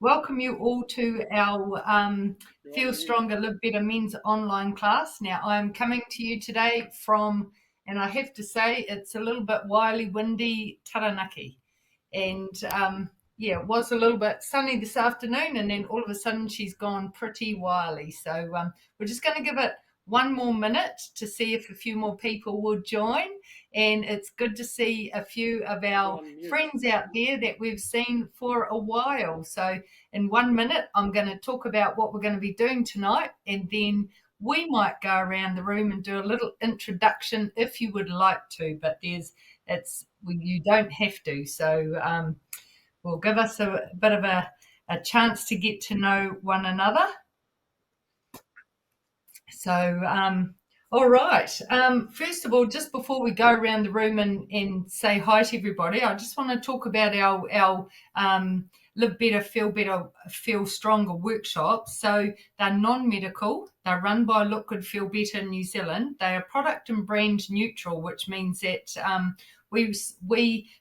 welcome you all to our You're on Feel mute. Stronger, Live Better men's online class. Now, I'm coming to you today from, and I have to say, it's a little bit wily, windy Taranaki. And yeah, it was a little bit sunny this afternoon, and then all of a sudden she's gone pretty wily. So we're just going to give it one more minute to see if a few more people will join. And it's good to see a few of You're our on mute. friends out there that we've seen for a while. So in 1 minute, I'm going to talk about what we're going to be doing tonight, and then we might go around the room and do a little introduction if you would like to, but you don't have to. So will give us a bit of a chance to get to know one another. So, all right. First of all, just before we go around the room and say hi to everybody, I just want to talk about our Live Better, Feel Stronger workshops. So they're non-medical. They're run by Look Good, Feel Better in New Zealand. They are product and brand neutral, which means that we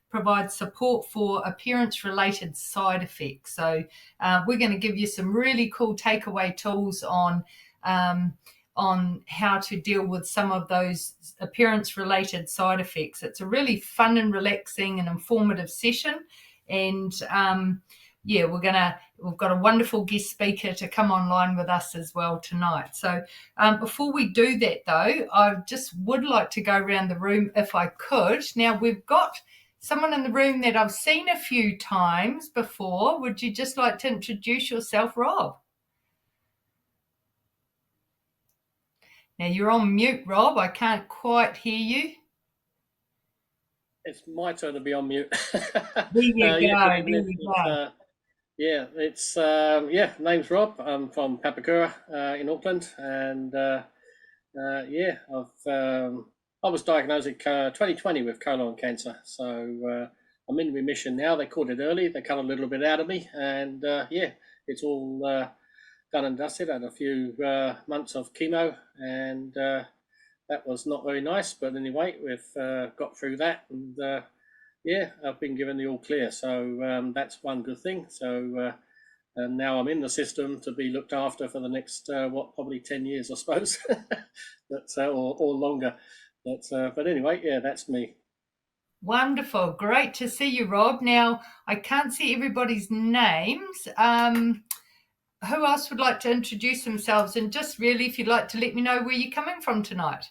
provide support for appearance-related side effects. So we're going to give you some really cool takeaway tools on how to deal with some of those appearance related side effects. It's a really fun and relaxing and informative session. And yeah, we've got a wonderful guest speaker to come online with us as well tonight. So before we do that though, I just would like to go around the room if I could. Now we've got someone in the room that I've seen a few times before. Would you just like to introduce yourself, Rob? Now you're on mute, Rob. I can't quite hear you. It's my turn to be on mute. There you go. Yeah, good There evening. you go. Name's Rob. I'm from Papakura in Auckland, and I was diagnosed in 2020 with colon cancer. So I'm in remission now. They caught it early. They cut a little bit out of me, and it's all done and dusted. I had a few months of chemo, and that was not very nice. But anyway, we've got through that, and I've been given the all clear. So that's one good thing. So and now I'm in the system to be looked after for the next probably 10 years, I suppose, or longer. But anyway, yeah, that's me. Wonderful. Great to see you, Rob. Now, I can't see everybody's names. Who else would like to introduce themselves? And just really, if you'd like to let me know where you're coming from tonight.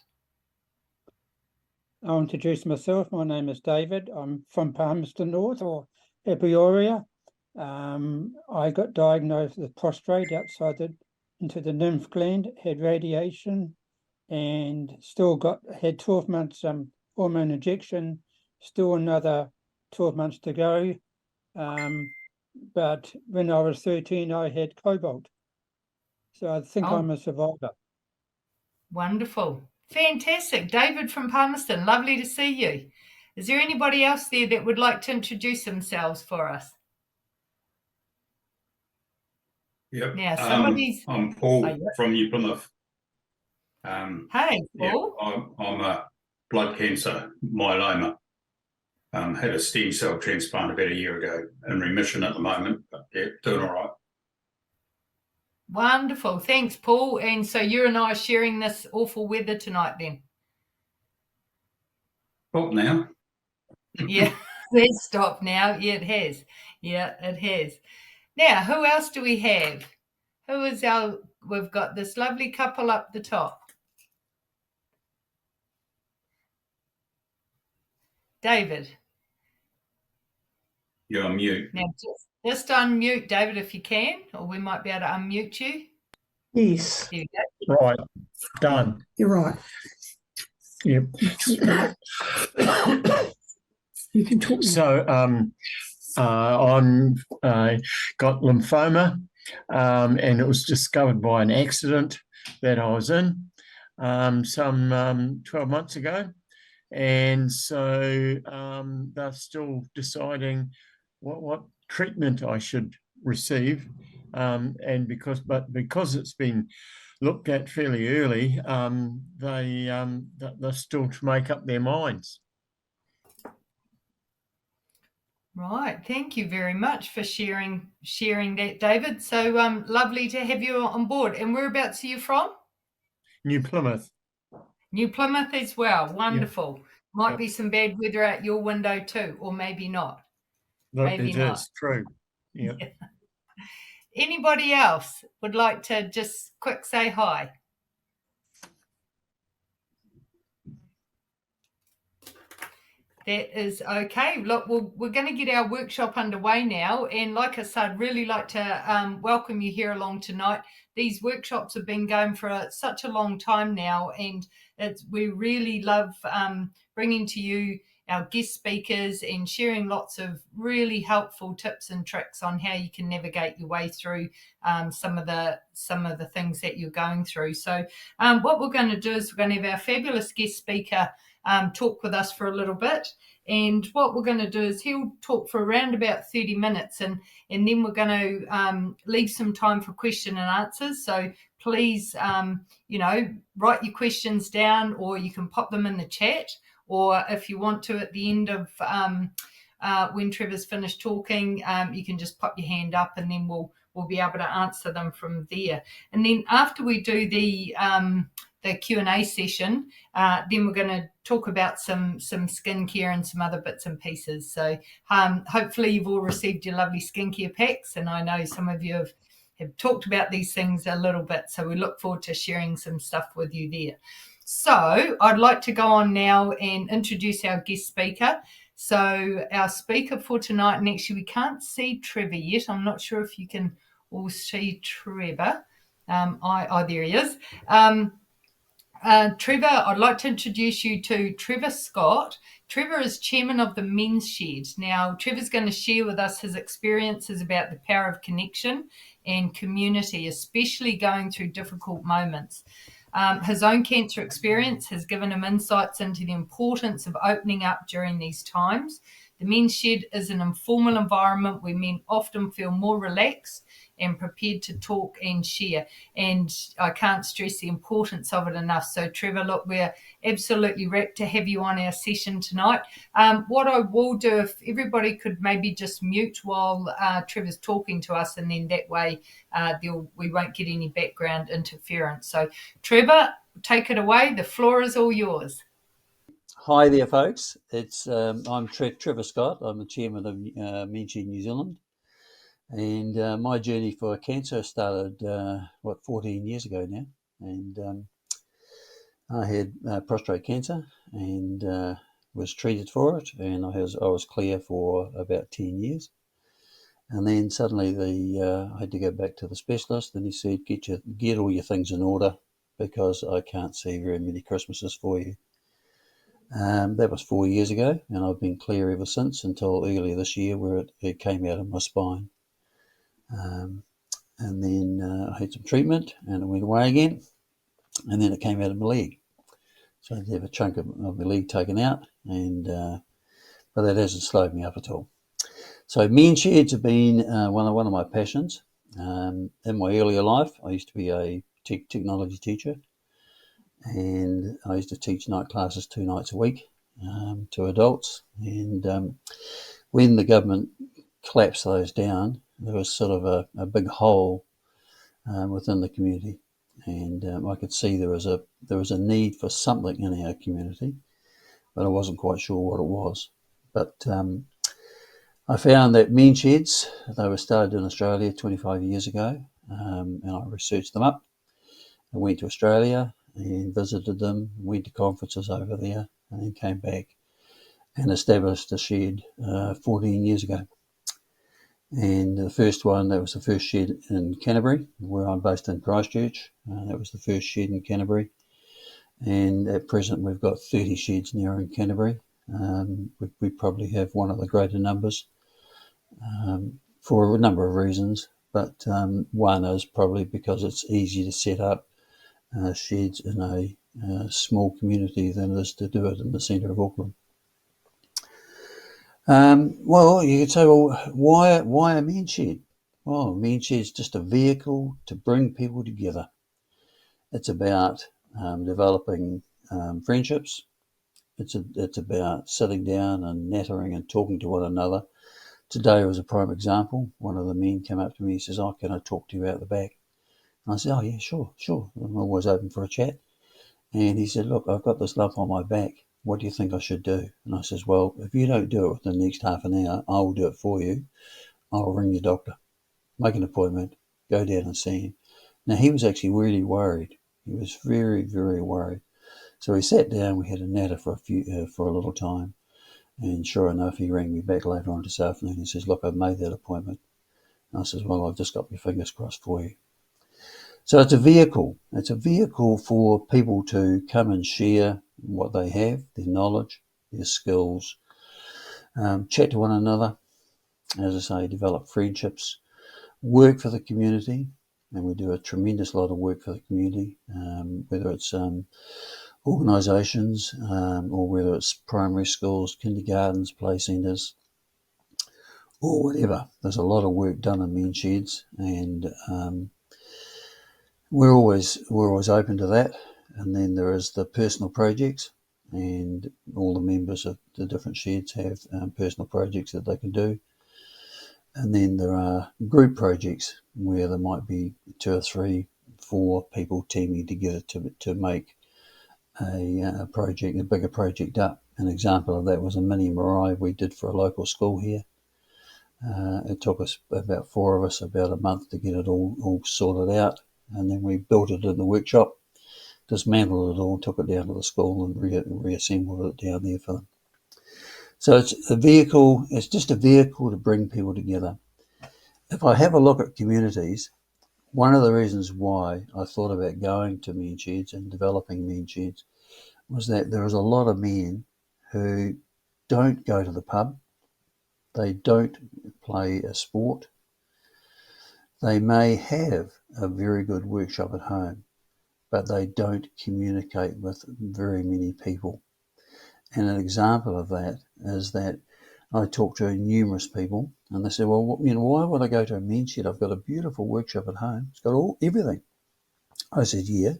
I'll introduce myself. My name is David. I'm from Palmerston North, or Epeoria. I got diagnosed with prostate into the lymph gland, had radiation, and had 12 months hormone injection, still another 12 months to go. But when I was 13, I had cobalt. So I think I'm a survivor. Wonderful. Fantastic. David from Palmerston, lovely to see you. Is there anybody else there that would like to introduce themselves for us? Yep. Now, I'm Paul from New Plymouth. Hey, Paul. Yeah, I'm a blood cancer myeloma. Had a stem cell transplant about a year ago, in remission at the moment, but yeah, doing all right. Wonderful. Thanks, Paul. And so you and I are sharing this awful weather tonight then? Stop now. Yeah, it's stopped now. Yeah, it has. Yeah, it has. Now, who else do we have? We've got this lovely couple up the top. David. You're on mute. Now, just unmute, David, if you can, or we might be able to unmute you. Yes. There you go. Right. Done. You're right. Yep. You can talk. So I'm got lymphoma, and it was discovered by an accident that I was in some 12 months ago. And so they're still deciding what treatment I should receive. And because it's been looked at fairly early, they're still to make up their minds. Right. Thank you very much for sharing that, David. So lovely to have you on board. And whereabouts are you from? New Plymouth. New Plymouth as well. Yeah. Wonderful. Might Yep. be some bad weather out your window too, or maybe not. That Maybe it not. is true. Yeah. Anybody else would like to just quick say hi? That is okay. Look, we're going to get our workshop underway now. And like I said, I'd really like to welcome you here along tonight. These workshops have been going for such a long time now, and we really love bringing to you our guest speakers and sharing lots of really helpful tips and tricks on how you can navigate your way through some of the things that you're going through. So what we're going to do is we're going to have our fabulous guest speaker talk with us for a little bit. And what we're going to do is he'll talk for around about 30 minutes, and then we're going to leave some time for question and answers. So please, write your questions down, or you can pop them in the chat, or if you want to at the end of when Trevor's finished talking, you can just pop your hand up, and then we'll be able to answer them from there. And then after we do the Q&A session, then we're going to talk about some skincare and some other bits and pieces. So hopefully you've all received your lovely skincare packs, and I know some of you have talked about these things a little bit, so we look forward to sharing some stuff with you there. So I'd like to go on now and introduce our guest speaker. So our speaker for tonight, and actually we can't see Trevor yet. I'm not sure if you can all see Trevor. There he is. Trevor, I'd like to introduce you to Trevor Scott. Trevor is chairman of the Men's Shed. Now, Trevor's going to share with us his experiences about the power of connection and community, especially going through difficult moments. His own cancer experience has given him insights into the importance of opening up during these times. The Men's Shed is an informal environment where men often feel more relaxed and prepared to talk and share. And I can't stress the importance of it enough. So Trevor, look, we're absolutely rapt to have you on our session tonight. What I will do, if everybody could maybe just mute while Trevor's talking to us, and then that way we won't get any background interference. So Trevor, take it away. The floor is all yours. Hi there, folks. I'm Trevor Scott. I'm the chairman of Men's Shed New Zealand. And my journey for cancer started, 14 years ago now. And I had prostate cancer and was treated for it. And I was clear for about 10 years. And then suddenly I had to go back to the specialist, and he said, get all your things in order, because I can't see very many Christmases for you. That was 4 years ago, and I've been clear ever since, until earlier this year, where it came out of my spine. And then I had some treatment, and it went away again, and then it came out of my leg. So I had to have a chunk of my leg taken out, but that hasn't slowed me up at all. So Men's Sheds have been one of my passions. In my earlier life, I used to be a technology teacher, and I used to teach night classes 2 nights a week to adults. And when the government collapsed those down, there was sort of a big hole within the community, and I could see there was a need for something in our community, but I wasn't quite sure what it was. But I found that Men's Sheds, they were started in Australia 25 years ago, and I researched them up. I went to Australia and visited them, went to conferences over there, and then came back and established a shed 14 years ago. And the first one, that was the first shed in Canterbury, where I'm based in Christchurch. That was the first shed in Canterbury. And at present, we've got 30 sheds now in Canterbury. We probably have one of the greater numbers for a number of reasons. But one is probably because it's easier to set up sheds in a small community than it is to do it in the centre of Auckland. Well, you could say, well, why a Men's Shed? Well, a Men's Shed is just a vehicle to bring people together. It's about developing friendships. It's about sitting down and nattering and talking to one another Today was a prime example. One of the men came up to me, he says, "Oh, can I talk to you out the back?" And I said, "Oh yeah, sure. I'm always open for a chat." And he said, "Look, I've got this lump on my back. What do you think I should do?" And I says, "Well, if you don't do it within the next half an hour, I will do it for you. I'll ring your doctor, make an appointment, go down and see him." Now, he was actually really worried. He was very, very worried. So we sat down, we had a natter for a little time. And sure enough, he rang me back later on this afternoon. He says, "Look, I've made that appointment." And I says, "Well, I've just got my fingers crossed for you." So it's a vehicle. It's a vehicle for people to come and share what they have, their knowledge, their skills, chat to one another, as I say, develop friendships, work for the community. And we do a tremendous lot of work for the community, whether it's organisations or whether it's primary schools, kindergartens, play centres, or whatever. There's a lot of work done in men sheds, and we're always open to that. And then there is the personal projects, and all the members of the different sheds have personal projects that they can do. And then there are group projects where there might be 2 or 3, 4 people teaming together to make a project, a bigger project up. An example of that was a mini marae we did for a local school here. It took us about 4 of us about a month to get it all sorted out, and then we built it in the workshop, dismantled it all, took it down to the school and reassembled it down there for them. So it's a vehicle, it's just a vehicle to bring people together. If I have a look at communities, one of the reasons why I thought about going to men sheds and developing men sheds was that there is a lot of men who don't go to the pub, they don't play a sport, they may have a very good workshop at home, but they don't communicate with very many people. And an example of that is that I talked to numerous people, and they said, "Well, why would I go to a men's shed? I've got a beautiful workshop at home. It's got everything." I said, "Yeah.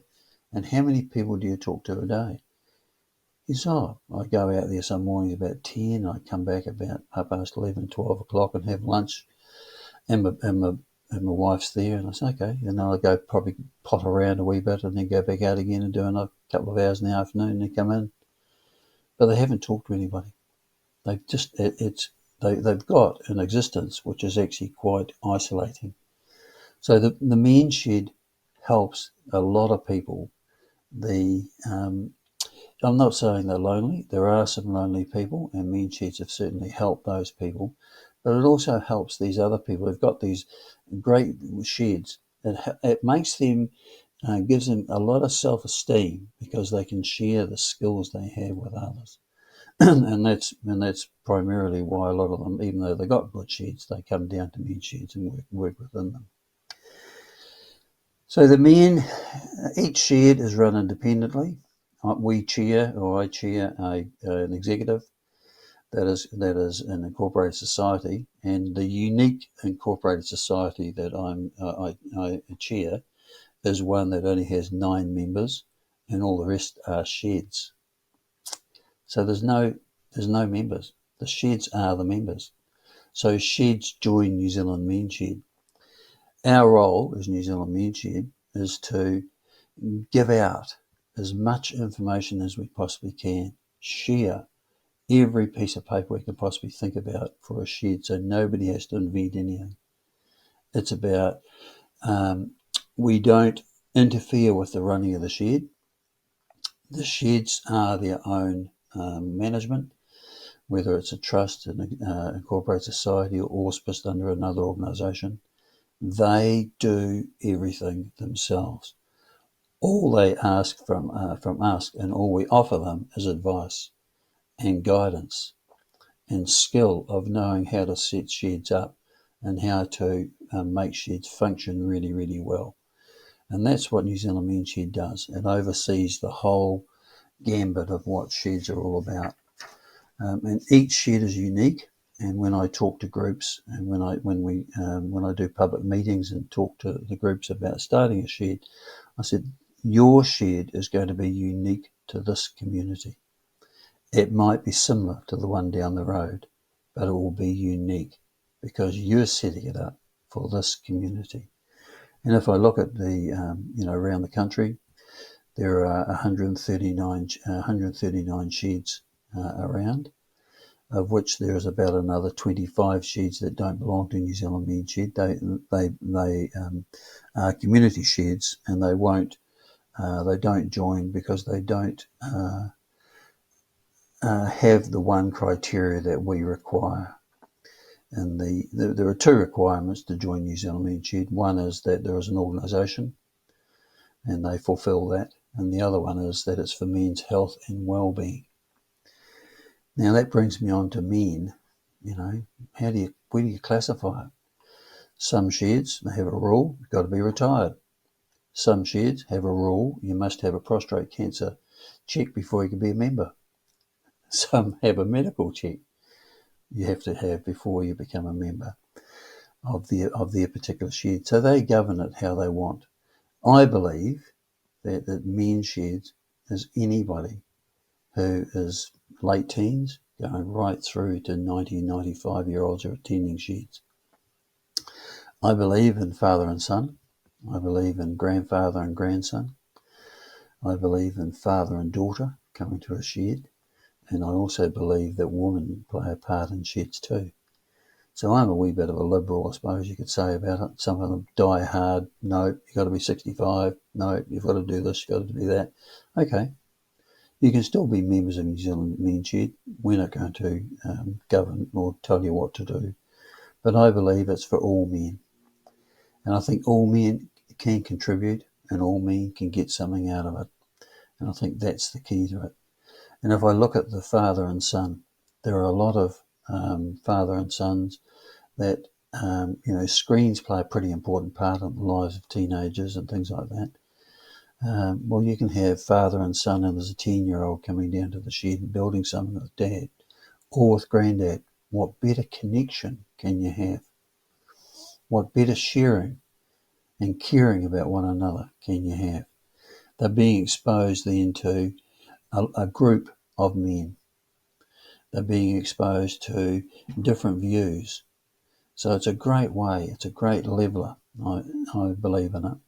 And how many people do you talk to a day?" He said, "Oh, I go out there some mornings about 10. I come back about 11:30, 12 o'clock and have lunch, and my wife's there." And I said, "Okay." And then I go probably pot around a wee bit and then go back out again and do another couple of hours in the afternoon and then come in. But they haven't talked to anybody. They've just they've got an existence which is actually quite isolating. So the men's shed helps a lot of people. I'm not saying they're lonely. There are some lonely people, and men's sheds have certainly helped those people. But it also helps these other people who've got these great sheds. It makes them, gives them a lot of self-esteem because they can share the skills they have with others. and that's primarily why a lot of them, even though they got good sheds, they come down to men's sheds and work within them. So each shed is run independently. I chair an executive that is an incorporated society, and the unique incorporated society that I chair is one that only has 9 members, and all the rest are sheds. So there's no members. The sheds are the members. So sheds join New Zealand Men's Shed. Our role as New Zealand Men's Shed is to give out as much information as we possibly can, share every piece of paper we can possibly think about for a shed so nobody has to invent anything. It's about we don't interfere with the running of the shed. The sheds are their own management, whether it's a trust, an incorporated society, or auspiced under another organisation. They do everything themselves. All they ask from us and all we offer them is advice and guidance and skill of knowing how to set sheds up and how to make sheds function really, really well. And that's what New Zealand Men's Shed does. It oversees the whole gambit of what sheds are all about. And each shed is unique. And when I talk to groups and when I do public meetings and talk to the groups about starting a shed, I said, your shed is going to be unique to this community. It might be similar to the one down the road, but it will be unique because you're setting it up for this community. And if I look at the, around the country, there are 139 sheds around, of which there is about another 25 sheds that don't belong to New Zealand Mean Shed. They are community sheds, and they don't join because they don't have the one criteria that we require. And there are two requirements to join New Zealand Mean Shed. One is that there is an organisation, and they fulfil that. And the other one is that it's for men's health and well-being. Now that brings me on to men. Where do you classify it? Some sheds, they have a rule, you've got to be retired. Some sheds have a rule, you must have a prostate cancer check before you can be a member. Some have a medical check you have to have before you become a member of their particular shed. So they govern it how they want. I believe that men's sheds is anybody who is late teens going right through to 90, 95-year-olds who are attending sheds. I believe in father and son. I believe in grandfather and grandson. I believe in father and daughter coming to a shed. And I also believe that women play a part in sheds too. So I'm a wee bit of a liberal, I suppose you could say, about it. Some of them die hard. No, you've got to be 65. No, you've got to do this, you've got to do that. Okay. You can still be members of New Zealand Mean Shed. We're not going to govern or tell you what to do. But I believe it's for all men. And I think all men can contribute and all men can get something out of it. And I think that's the key to it. And if I look at the father and son, there are a lot of father and sons that, screens play a pretty important part in the lives of teenagers and things like that. Well, you can have father and son, and there's a 10-year-old coming down to the shed and building something with dad or with granddad. What better connection can you have? What better sharing and caring about one another can you have? They're being exposed then to a group of men. They're being exposed to different views. So it's a great way, it's a great leveller. I believe in it.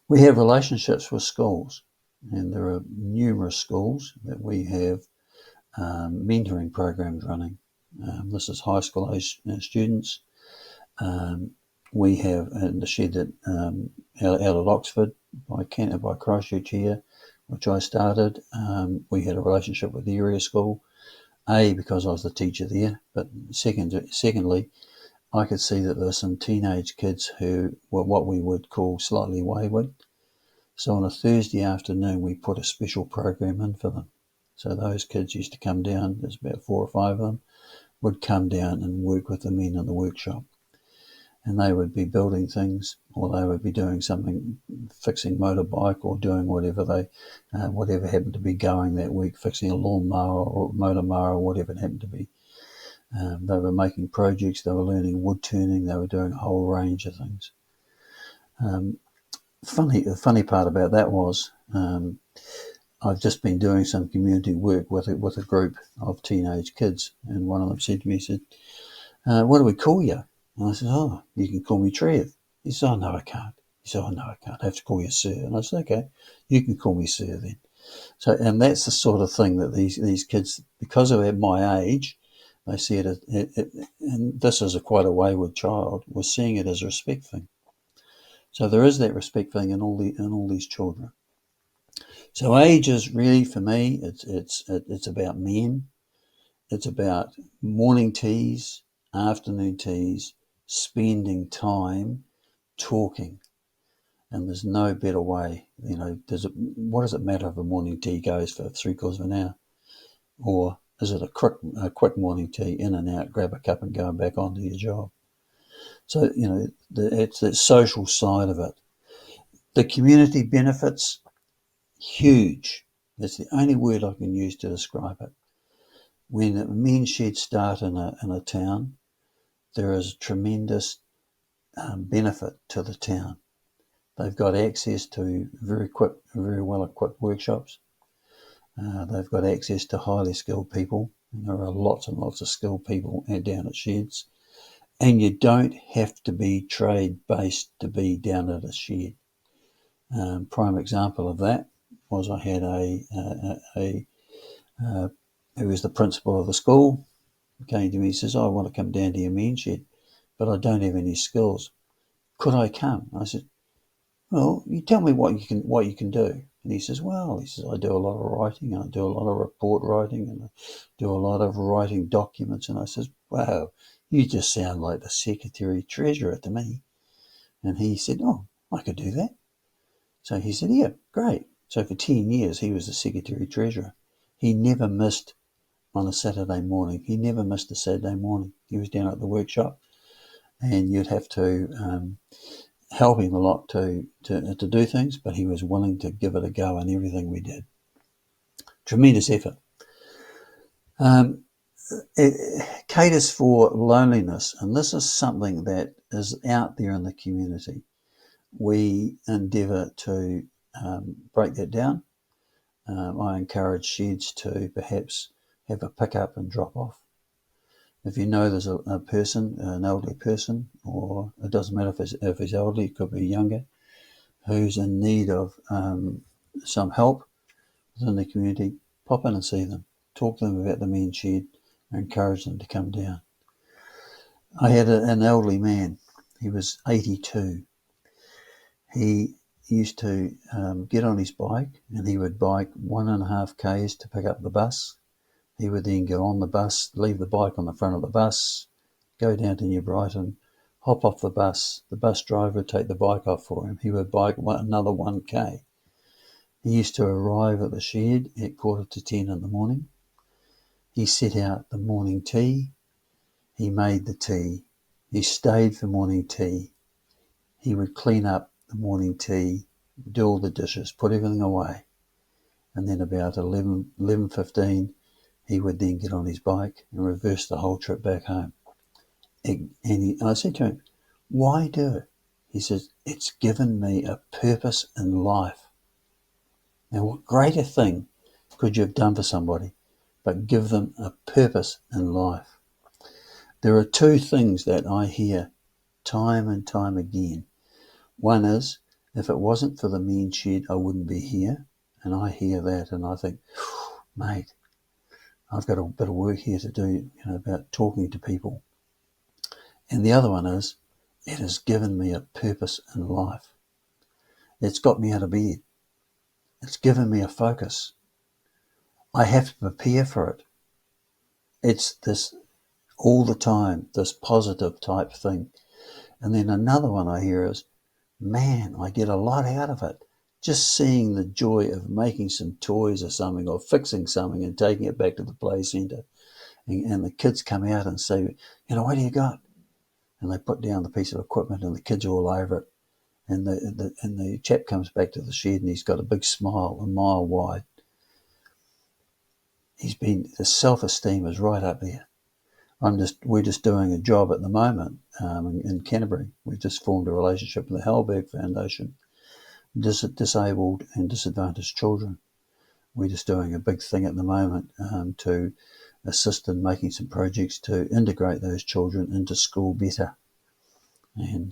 We have relationships with schools, and there are numerous schools that we have mentoring programs running. This is high school age students. We have in the shed that out at Oxford by Christchurch here, which I started. We had a relationship with the area school, because I was the teacher there, but secondly, I could see that there were some teenage kids who were what we would call slightly wayward. So on a Thursday afternoon, we put a special program in for them. So those kids used to come down, there's about 4 or 5 of them, would come down and work with the men in the workshop. And they would be building things, or they would be doing something, fixing motorbike or doing whatever whatever happened to be going that week, fixing a lawnmower or motor mower or whatever it happened to be. They were making projects, they were learning wood turning, they were doing a whole range of things. The funny part about that was I've just been doing some community work with a group of teenage kids, and one of them said to me, he said, what do we call you? And I said, oh, you can call me Trev. He said, oh, no, I can't. He said, oh, no, I can't. I have to call you Sir. And I said, okay, you can call me Sir then. So, and that's the sort of thing that these kids, because of my age, they see it, and this is quite a wayward child, we're seeing it as a respect thing. So there is that respect thing in all these children. So age is really, for me, it's about men. It's about morning teas, afternoon teas, spending time talking. And there's no better way, what does it matter if a morning tea goes for 3/4 of an hour? Or is it a quick morning tea, in and out, grab a cup and go back onto your job? So, it's the social side of it. The community benefits, huge. That's the only word I can use to describe it. When men's sheds start in a town, there is tremendous benefit to the town. They've got access to very well equipped workshops. They've got access to highly skilled people. And there are lots and lots of skilled people down at sheds. And you don't have to be trade-based to be down at a shed. Prime example of that was I had who was the principal of the school, came to me and says, I want to come down to your men shed, but I don't have any skills. Could I come? I said, well, you tell me what you can do. And he says, I do a lot of writing, and I do a lot of report writing, and I do a lot of writing documents. And I says, wow, you just sound like the secretary treasurer to me. And he said, oh, I could do that. So he said, yeah, great. So for 10 years, he was the secretary treasurer. He never missed on a Saturday morning. He never missed a Saturday morning. He was down at the workshop, and you'd have to help him a lot to do things, but he was willing to give it a go in everything we did. Tremendous effort. It caters for loneliness, and this is something that is out there in the community. We endeavour to break that down. I encourage sheds to perhaps have a pick up and drop off. If you know there's a person, an elderly person, or it doesn't matter if he's elderly, it could be younger, who's in need of some help within the community, pop in and see them. Talk to them about the men's shed and encourage them to come down. I had an elderly man. He was 82. He used to get on his bike, and he would bike 1.5 k's to pick up the bus. He would then get on the bus, leave the bike on the front of the bus, go down to New Brighton, hop off the bus. The bus driver would take the bike off for him. He would bike another 1k. He used to arrive at the shed at 9:45 in the morning. He set out the morning tea. He made the tea. He stayed for morning tea. He would clean up the morning tea, do all the dishes, put everything away. And then about 11:15, he would then get on his bike and reverse the whole trip back home. And I said to him, why do it? He says, it's given me a purpose in life. Now, what greater thing could you have done for somebody but give them a purpose in life? There are two things that I hear time and time again. One is, if it wasn't for the men's shed, I wouldn't be here. And I hear that and I think, mate, I've got a bit of work here to do, about talking to people. And the other one is, it has given me a purpose in life. It's got me out of bed. It's given me a focus. I have to prepare for it. It's this all the time, this positive type thing. And then another one I hear is, man, I get a lot out of it. Just seeing the joy of making some toys or something, or fixing something and taking it back to the play centre. And the kids come out and say, what do you got? And they put down the piece of equipment and the kids are all over it. And the chap comes back to the shed and he's got a big smile, a mile wide. The self-esteem is right up there. We're just doing a job at the moment in Canterbury. We've just formed a relationship with the Halberg Foundation, disabled and disadvantaged children. We're just doing a big thing at the moment to assist in making some projects to integrate those children into school better. And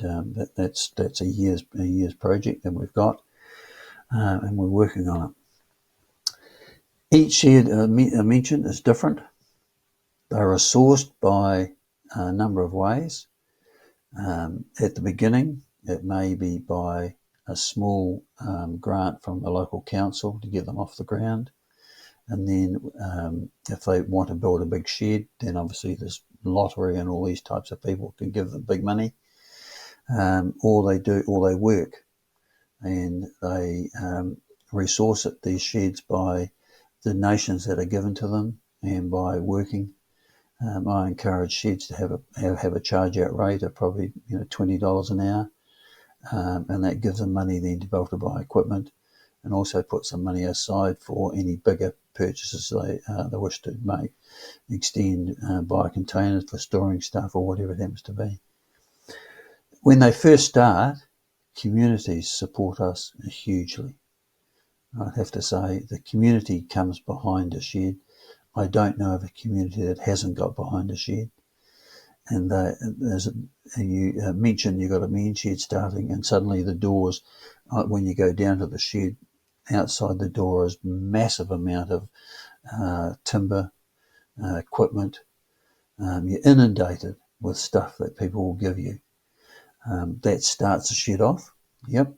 that's a year's project that we've got, and we're working on it. Each shed I mentioned is different. They are sourced by a number of ways. At the beginning, it may be by a small grant from the local council to get them off the ground. And then if they want to build a big shed, then obviously there's lottery and all these types of people can give them big money. Or they work and they resource it, these sheds, by donations that are given to them and by working. I encourage sheds to have a charge out rate of probably $20 an hour, and that gives them money then to be able to buy equipment, and also put some money aside for any bigger purchases they wish to make, extend, buy containers for storing stuff or whatever it happens to be. When they first start, communities support us hugely. I'd have to say the community comes behind a shed. I don't know of a community that hasn't got behind a shed. and you mentioned you got a mean shed starting, and suddenly the doors, when you go down to the shed, outside the door is massive amount of timber, equipment. You're inundated with stuff that people will give you. That starts the shed off. Yep.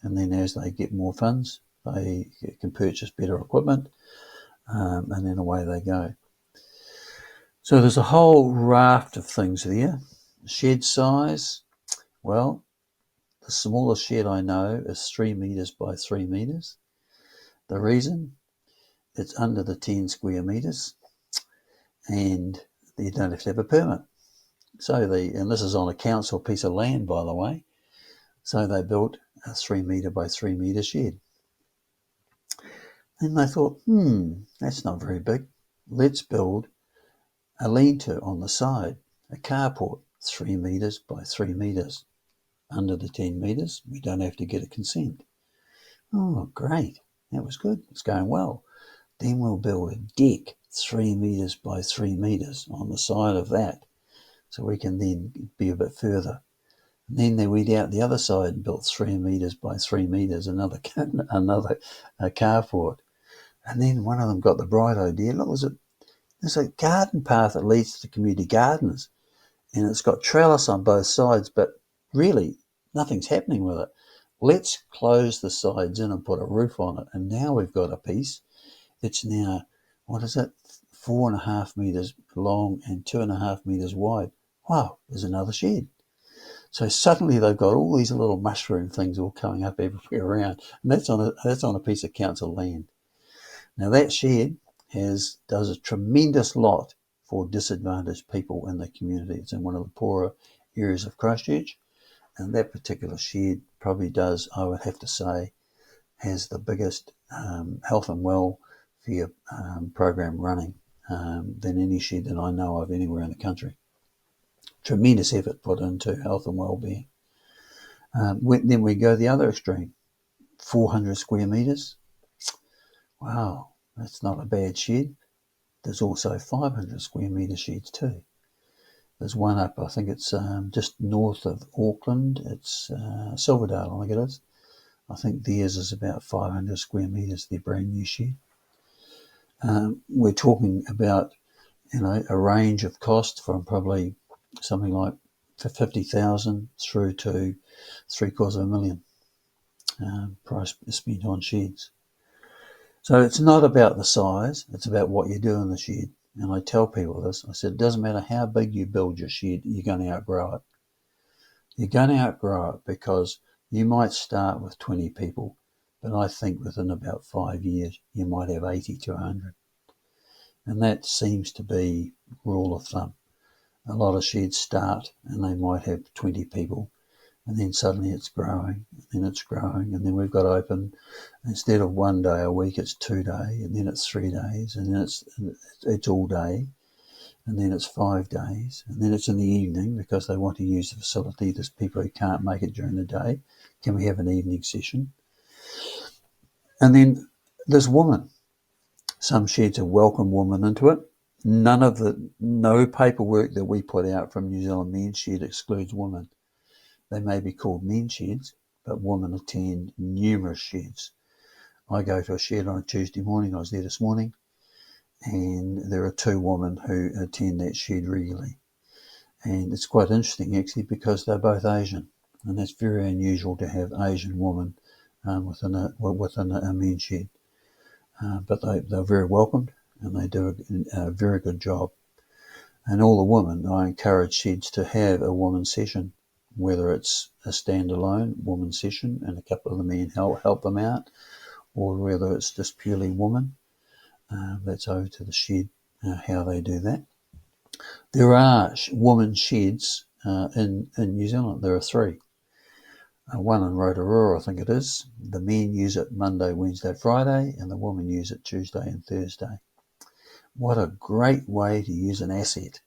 And then as they get more funds, they can purchase better equipment, and then away they go. So there's a whole raft of things there. Shed size, well, the smallest shed I know is 3 metres by 3 metres. The reason? It's under the 10 square metres, and you don't have to have a permit. And this is on a council piece of land, by the way. So they built a 3 metre by 3 metre shed. And they thought, that's not very big. Let's build a lean-to on the side, a carport, 3 metres by 3 metres. Under the 10 metres, we don't have to get a consent. Oh, great. That was good. It's going well. Then we'll build a deck, 3 metres by 3 metres on the side of that, so we can then be a bit further. And then they went out the other side and built 3 metres by 3 metres, another carport. And then one of them got the bright idea. Look, there's a garden path that leads to the community gardens, and it's got trellis on both sides, but really nothing's happening with it. Let's close the sides in and put a roof on it. And now we've got a piece. It's now, 4.5 metres long and 2.5 metres wide. Wow, there's another shed. So suddenly they've got all these little mushroom things all coming up everywhere around, and that's on a piece of council land. Now that shed does a tremendous lot for disadvantaged people in the community. It's in one of the poorer areas of Christchurch, and that particular shed probably does, I would have to say, has the biggest health and welfare program running than any shed that I know of anywhere in the country. Tremendous effort put into health and well-being. Then we go the other extreme, 400 square metres. Wow, that's not a bad shed. There's also 500 square metre sheds too. There's one up, I think it's just north of Auckland. It's Silverdale, I think it is. I think theirs is about 500 square metres, their brand new shed. We're talking about, a range of cost from probably something like 50,000 through to $750,000 price spent on sheds. So it's not about the size, it's about what you do in the shed. And I tell people this, I said, it doesn't matter how big you build your shed, you're going to outgrow it. You're going to outgrow it because you might start with 20 people, but I think within about 5 years, you might have 80 to 100. And that seems to be rule of thumb. A lot of sheds start and they might have 20 people, and then suddenly it's growing, and then it's growing, and then we've got open, instead of 1 day a week, it's 2 days, and then it's 3 days, and then it's all day, and then it's 5 days, and then it's in the evening because they want to use the facility. There's people who can't make it during the day. Can we have an evening session? And then there's women. Some sheds welcome women into it. No paperwork that we put out from New Zealand Men's Shed excludes women. They may be called men's sheds, but women attend numerous sheds. I go to a shed on a Tuesday morning. I was there this morning, and there are 2 women who attend that shed regularly. And it's quite interesting, actually, because they're both Asian, and that's very unusual to have Asian women within a men's shed. But they're very welcomed, and they do a very good job. And all the women, I encourage sheds to have a women's session, whether it's a standalone women's session and a couple of the men help them out, or whether it's just purely women. That's over to the shed how they do that. There are women's sheds in New Zealand. There are 3. One in Rotorua, I think it is. The men use it Monday, Wednesday, Friday, and the women use it Tuesday and Thursday. What a great way to use an asset.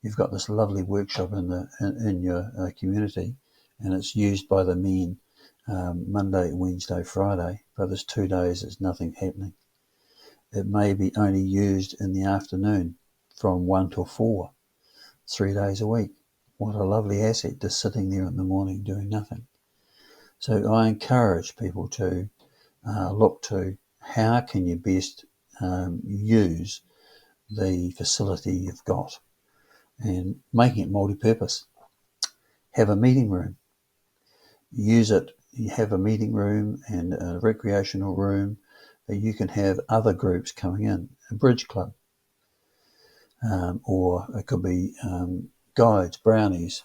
You've got this lovely workshop in your community, and it's used by the men Monday, Wednesday, Friday, but there's 2 days there's nothing happening. It may be only used in the afternoon from 1 till 4. 3 days a week. What a lovely asset, just sitting there in the morning doing nothing. So I encourage people to look to how can you best use the facility you've got, and making it multi-purpose. Have a meeting room. Use it. You have a meeting room and a recreational room that you can have other groups coming in. A bridge club. Or it could be guides, brownies,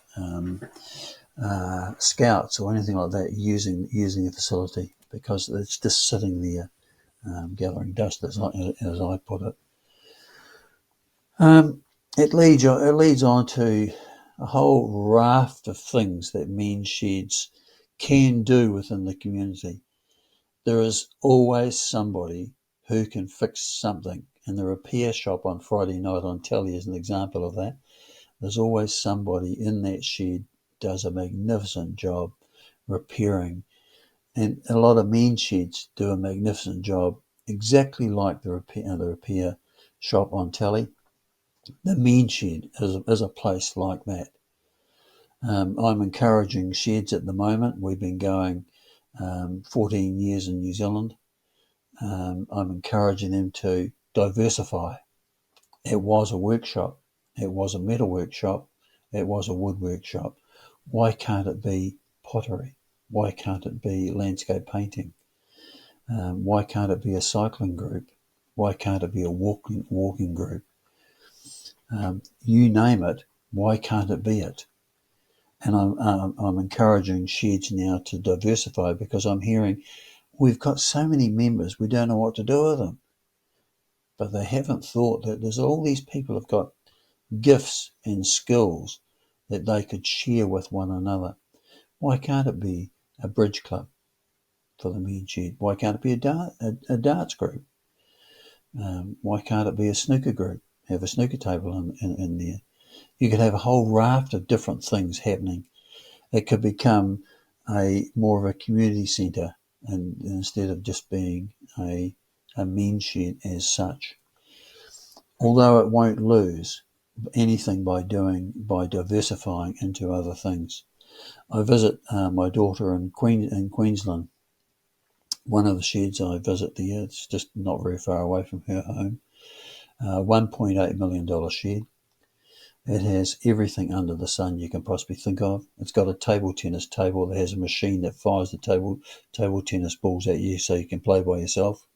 scouts, or anything like that, using the facility, because it's just sitting there gathering dust, as I put it. It leads on to a whole raft of things that men's sheds can do within the community. There is always somebody who can fix something, and the repair shop on Friday night on telly is an example of that. There's always somebody in that shed does a magnificent job repairing, and a lot of men's sheds do a magnificent job, exactly like the repair shop on telly. The men's shed is a place like that. I'm encouraging sheds at the moment. We've been going 14 years in New Zealand. I'm encouraging them to diversify. It was a workshop. It was a metal workshop. It was a wood workshop. Why can't it be pottery? Why can't it be landscape painting? Why can't it be a cycling group? Why can't it be a walking group? You name it. Why can't it be it? And I'm encouraging sheds now to diversify, because I'm hearing we've got so many members, we don't know what to do with them. But they haven't thought that there's all these people have got gifts and skills that they could share with one another. Why can't it be a bridge club for the men's shed? Why can't it be a darts group? Why can't it be a snooker group? Have a snooker table in there. You could have a whole raft of different things happening. It could become more of a community centre, and instead of just being a men's shed as such. Although it won't lose anything by diversifying into other things. I visit my daughter in Queensland. One of the sheds I visit there, it's just not very far away from her home. $1.8 million shed. It has everything under the sun you can possibly think of. It's got a table tennis table that has a machine that fires the table tennis balls at you so you can play by yourself.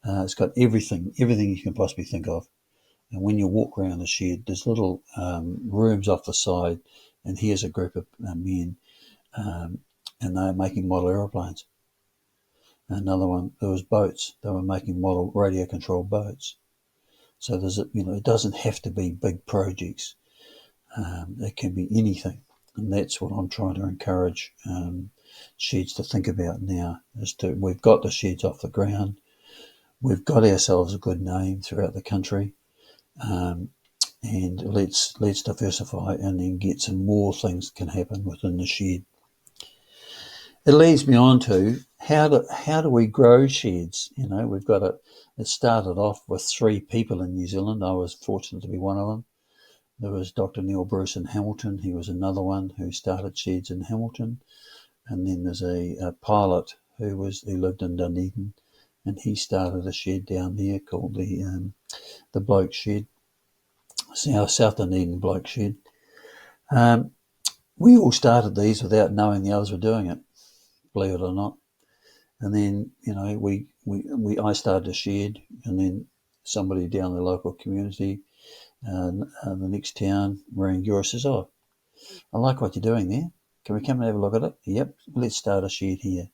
It's got everything you can possibly think of. And when you walk around the shed, there's little rooms off the side, and here's a group of men, and they're making model aeroplanes. Another one, there was boats. They were making model radio-controlled boats. So it doesn't have to be big projects. It can be anything, and that's what I'm trying to encourage sheds to think about now. We've got the sheds off the ground. We've got ourselves a good name throughout the country. And let's diversify, and then get some more things can happen within the shed. It leads me on to how do we grow sheds? We've got it started off with 3 people in New Zealand. I was fortunate to be one of them. There was Dr. Neil Bruce in Hamilton. He was another one who started sheds in Hamilton. And then there's a pilot who lived in Dunedin, and he started a shed down there called the Bloke Shed. South Dunedin Bloke Shed. We all started these without knowing the others were doing it, believe it or not. And then, I started a shed, and then somebody down the local community, the next town, Marangura, says, "Oh, I like what you're doing there. Can we come and have a look at it?" Yep, let's start a shed here.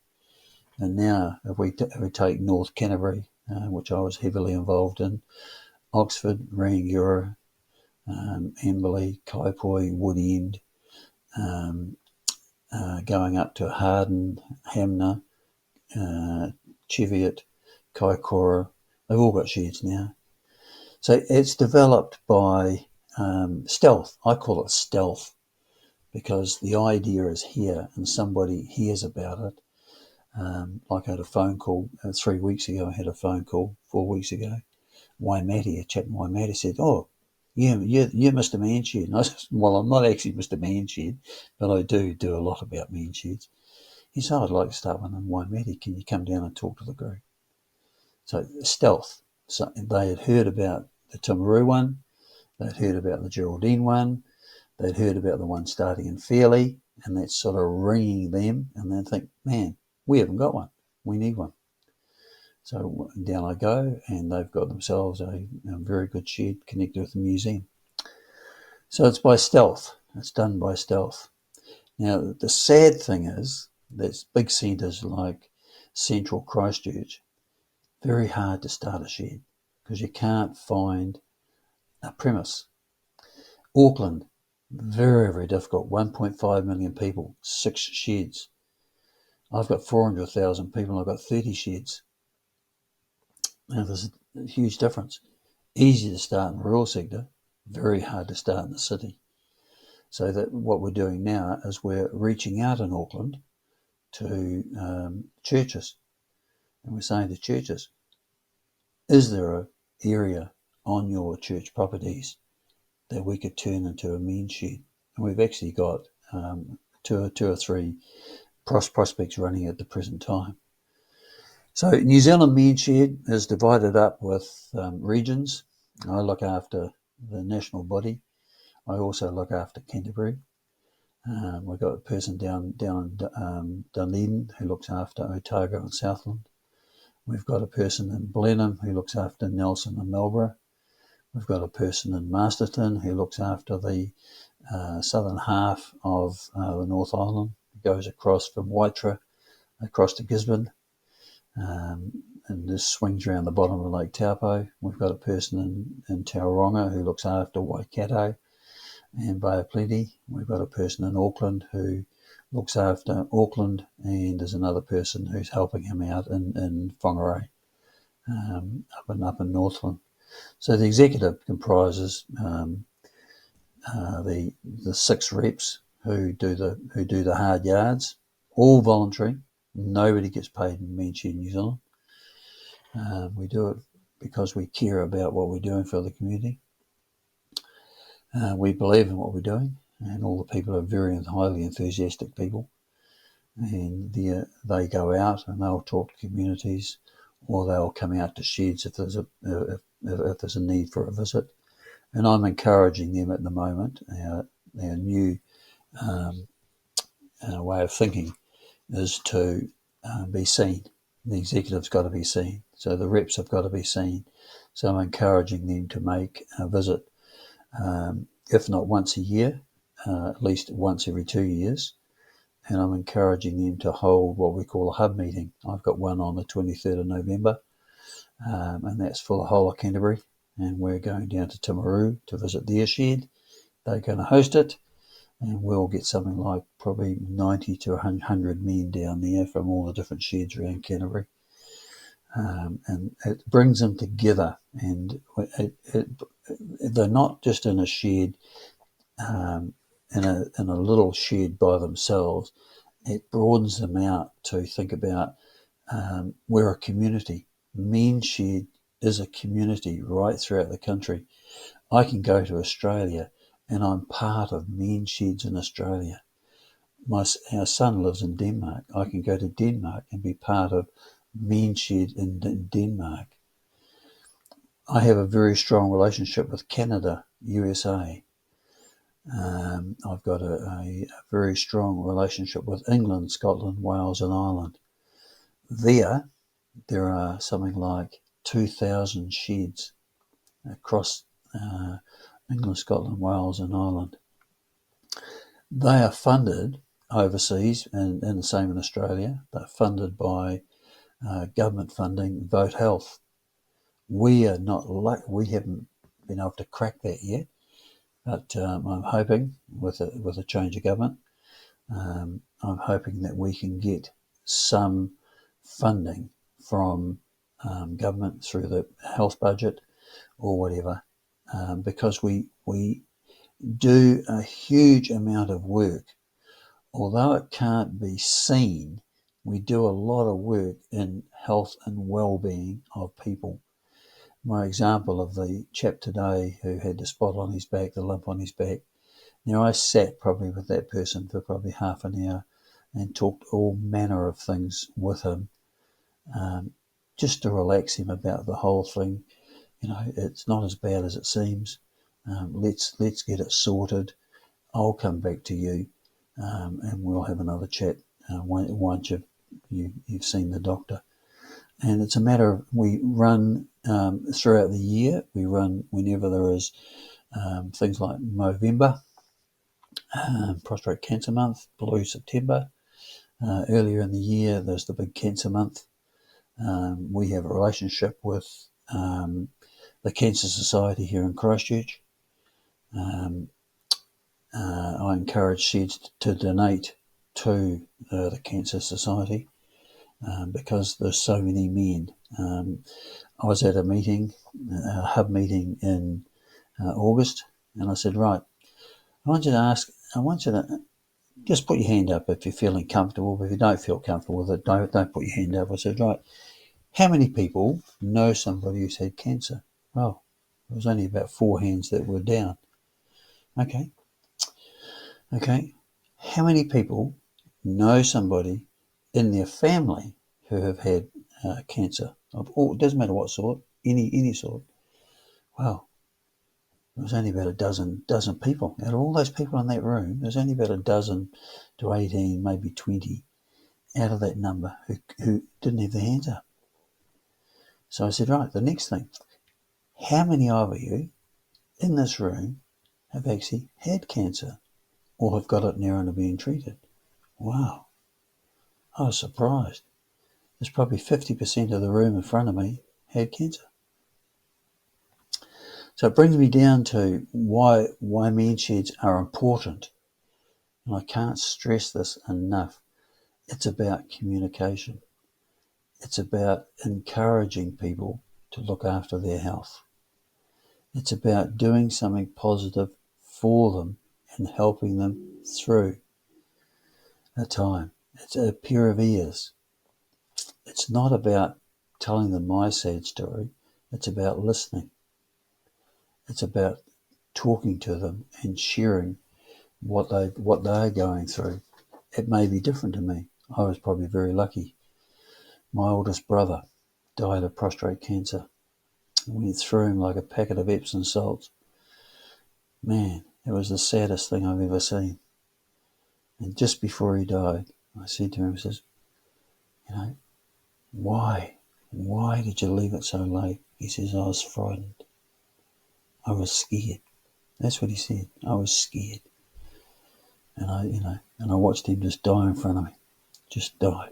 And now, if we take North Canterbury, which I was heavily involved in, Oxford, Marangura, Amberley, Kaipoi, Woodend, going up to Harden, Hamner, Cheviot, Kaikoura, they've all got sheds now. So it's developed by stealth. I call it stealth, because the idea is here and somebody hears about it. Like I had a phone call 3 weeks ago. I had a phone call 4 weeks ago. A chap in Waimate said, "Oh, you're Mr. Manshed. And I said, well, I'm not actually Mr. Manshed, but I do a lot about Mansheds. He said, I'd like to start one in Waimate. Can you come down and talk to the group? So stealth. So they had heard about the Timaru one. They'd heard about the Geraldine one. They'd heard about the one starting in Fairley, and that's sort of ringing them, and they think, man, we haven't got one. We need one. So down I go, and they've got themselves a very good shed connected with the museum. So it's by stealth. It's done by stealth. Now, the sad thing is that big centres like Central Christchurch, very hard to start a shed because you can't find a premise. Auckland, very, very difficult. 1.5 million people, 6 sheds. I've got 400,000 people, I've got 30 sheds. Now, there's a huge difference. Easy to start in the rural sector, very hard to start in the city. So that what we're doing now is we're reaching out in Auckland to churches. And we're saying to churches, is there an area on your church properties that we could turn into a men's shed? And we've actually got two or three prospects running at the present time. So New Zealand Men's Shed is divided up with regions. I look after the national body. I also look after Canterbury. We've got a person down in Dunedin who looks after Otago and Southland. We've got a person in Blenheim who looks after Nelson and Marlborough. We've got a person in Masterton who looks after the southern half of the North Island. It goes across from Waitara across to Gisborne, and this swings around the bottom of Lake Taupo. We've got a person in Tauranga who looks after Waikato and Bay of Plenty. We've got a person in Auckland who looks after Auckland, and there's another person who's helping him out in Whangarei, up in Northland. So the executive comprises the 6 reps who do the hard yards, all voluntary. Nobody gets paid in Men's Shed New Zealand. We do it because we care about what we're doing for the community. We believe in what we're doing, and all the people are very highly enthusiastic people. And they go out and they'll talk to communities, or they'll come out to sheds if there's a need for a visit. And I'm encouraging them at the moment. Our new way of thinking is to be seen. The executive's got to be seen. So the reps have got to be seen. So I'm encouraging them to make a visit, if not once a year, at least once every 2 years. And I'm encouraging them to hold what we call a hub meeting. I've got one on the 23rd of November, and that's for the whole of Canterbury. And we're going down to Timaru to visit their shed. They're going to host it, and we'll get something like probably 90 to 100 men down there from all the different sheds around Canterbury. And it brings them together, and they're not just in a shed, in a little shed by themselves. It broadens them out to think about we're a community. Men's Shed is a community right throughout the country. I can go to Australia and I'm part of Men's Sheds in Australia. Our son lives in Denmark. I can go to Denmark and be part of Men's Shed in Denmark. I have a very strong relationship with Canada, USA. I've got a very strong relationship with England, Scotland, Wales and Ireland. There are something like 2,000 sheds across England, Scotland, Wales and Ireland. They are funded overseas and the same in Australia. They're funded by government funding, Vote Health. We haven't been able to crack that yet, but I'm hoping with a change of government, I'm hoping that we can get some funding from government through the health budget or whatever, because we do a huge amount of work. Although it can't be seen, we do a lot of work in health and well-being of people. my example of the chap today who had the spot on his back, the lump on his back. Now, I sat probably with that person for probably half an hour and talked all manner of things with him, just to relax him about the whole thing. You know, it's not as bad as it seems. Let's get it sorted. I'll come back to you, and we'll have another chat once you've seen the doctor. And it's a matter of, we run throughout the year. We run whenever there is things like Movember, Prostate Cancer Month, Blue September. Earlier in the year, there's the big Cancer Month. We have a relationship with the Cancer Society here in Christchurch. I encourage sheds to donate to the Cancer Society because there's so many men. I was at a meeting, a hub meeting in August, and I said, right, I want you to just put your hand up if you're feeling comfortable. But if you don't feel comfortable with it, don't put your hand up. I said, right, how many people know somebody who's had cancer? Well, there was only about 4 hands that were down. Okay. How many people know somebody in their family who have had cancer? It doesn't matter what sort, any sort. Well, there was only about a dozen people. Out of all those people in that room, there's only about a dozen to 18, maybe 20 out of that number who didn't have their hands up. So I said, right, the next thing, how many of you in this room have actually had cancer or have got it now and are being treated? Wow, I was surprised. There's probably 50% of the room in front of me had cancer. So it brings me down to why men sheds are important. And I can't stress this enough. It's about communication. It's about encouraging people to look after their health. It's about doing something positive for them and helping them through a time. It's a pair of ears. It's not about telling them my sad story. It's about listening. It's about talking to them and sharing what they're going through. It may be different to me. I was probably very lucky. My oldest brother died of prostate cancer. Went through him like a packet of Epsom salts. Man, it was the saddest thing I've ever seen. And just before he died, I said to him, I says, you know, why did you leave it so late? He says, I was frightened. I was scared. That's what he said. I was scared. And I watched him just die in front of me. Just die.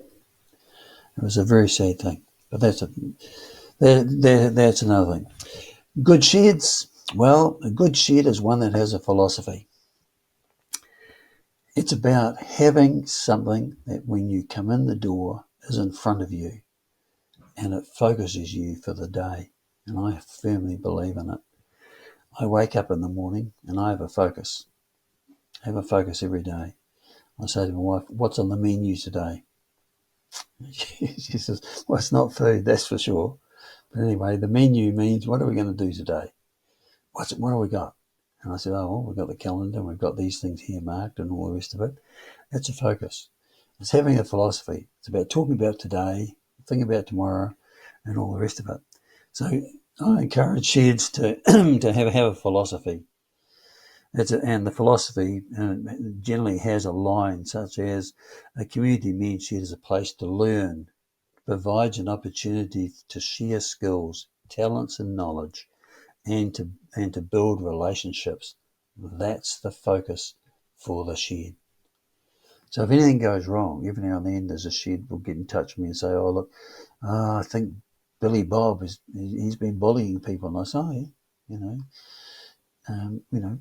It was a very sad thing. But that's another thing. Good sheds. Well, a good shed is one that has a philosophy. It's about having something that when you come in the door is in front of you and it focuses you for the day. And I firmly believe in it. I wake up in the morning and I have a focus. I have a focus every day. I say to my wife, what's on the menu today? She says, well, it's not food, that's for sure. But anyway, the menu means what are we going to do today? What have we got? And I said, oh, well, we've got the calendar, we've got these things here marked and all the rest of it. It's a focus. It's having a philosophy. It's about talking about today, thinking about tomorrow, and all the rest of it. So I encourage sheds to to have a philosophy. And the philosophy generally has a line such as a community men shed is a place to learn, provides an opportunity to share skills, talents and knowledge, and to build relationships. That's the focus for the shed. So if anything goes wrong, every now and then there's a shed will get in touch with me and say, oh, look, I think Billy Bob, he's been bullying people. And I say, oh, yeah,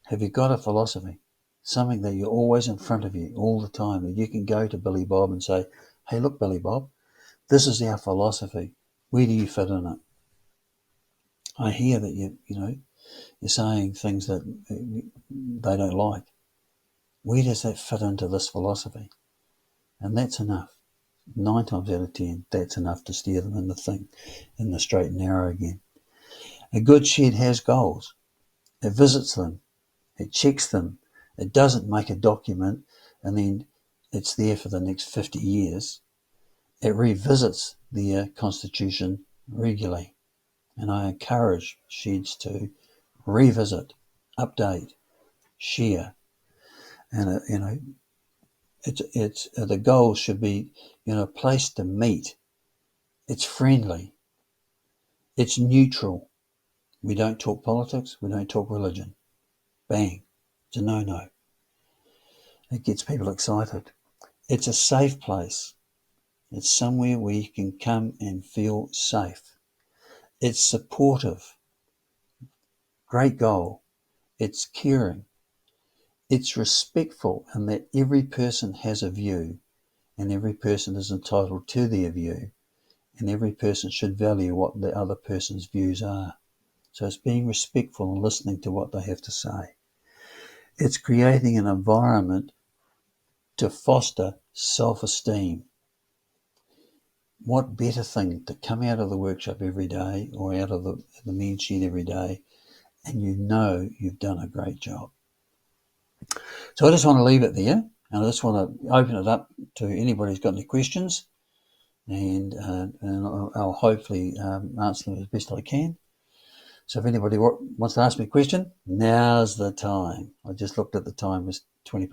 have you got a philosophy? Something that you're always in front of you all the time, that you can go to Billy Bob and say, hey, look, Billy Bob, this is our philosophy. Where do you fit in it? I hear that you're saying things that they don't like. Where does that fit into this philosophy? And that's enough. 9 times out of 10, that's enough to steer them in the straight and narrow again. A good shed has goals. It visits them. It checks them. It doesn't make a document and then it's there for the next 50 years. It revisits their constitution regularly. And I encourage sheds to revisit, update, share. And, it's the goal should be, a place to meet. It's friendly. It's neutral. We don't talk politics. We don't talk religion. Bang. It's a no-no. It gets people excited. It's a safe place. It's somewhere where you can come and feel safe. It's supportive. Great goal. It's caring. It's respectful in that every person has a view and every person is entitled to their view and every person should value what the other person's views are. So it's being respectful and listening to what they have to say. It's creating an environment to foster self-esteem. What better thing to come out of the workshop every day or out of the mean shed every day and you've done a great job. So I just want to leave it there and I just want to open it up to anybody who's got any questions and I'll hopefully answer them as best I can. So if anybody wants to ask me a question, now's the time. I just looked at the time, it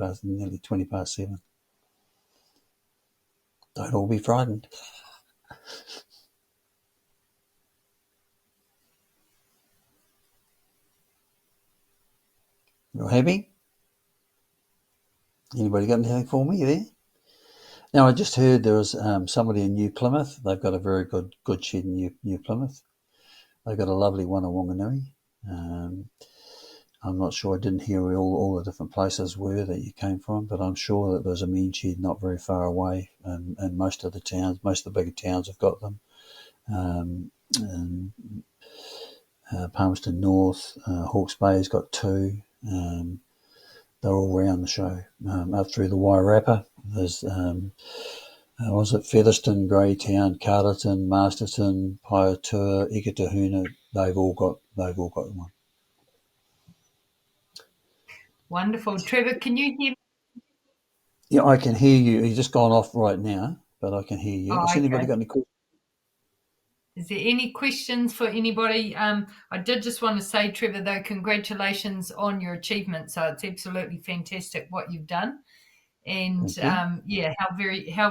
was nearly 20 past 7. Don't all be frightened. You're happy? Anybody got anything for me there? Now, I just heard there was somebody in New Plymouth. They've got a very good shed in New Plymouth. They've got a lovely one in Wanganui. I'm not sure. I didn't hear where all the different places were that you came from, but I'm sure that there's a mean shed not very far away. And most of the towns, most of the bigger towns have got them. And Palmerston North, Hawke's Bay's got 2. They're all around the show. Up through the Wairarapa, there's was it Featherston, Greytown, Carterton, Masterton, Paiatua, Ikitahuna. They've all got one. Wonderful. Trevor, can you hear me? Yeah, I can hear you. You've just gone off right now, but I can hear you. Oh, Has anybody okay. got any questions? Is there any questions for anybody? I did just want to say, Trevor, though, congratulations on your achievement. So it's absolutely fantastic what you've done. And yeah, how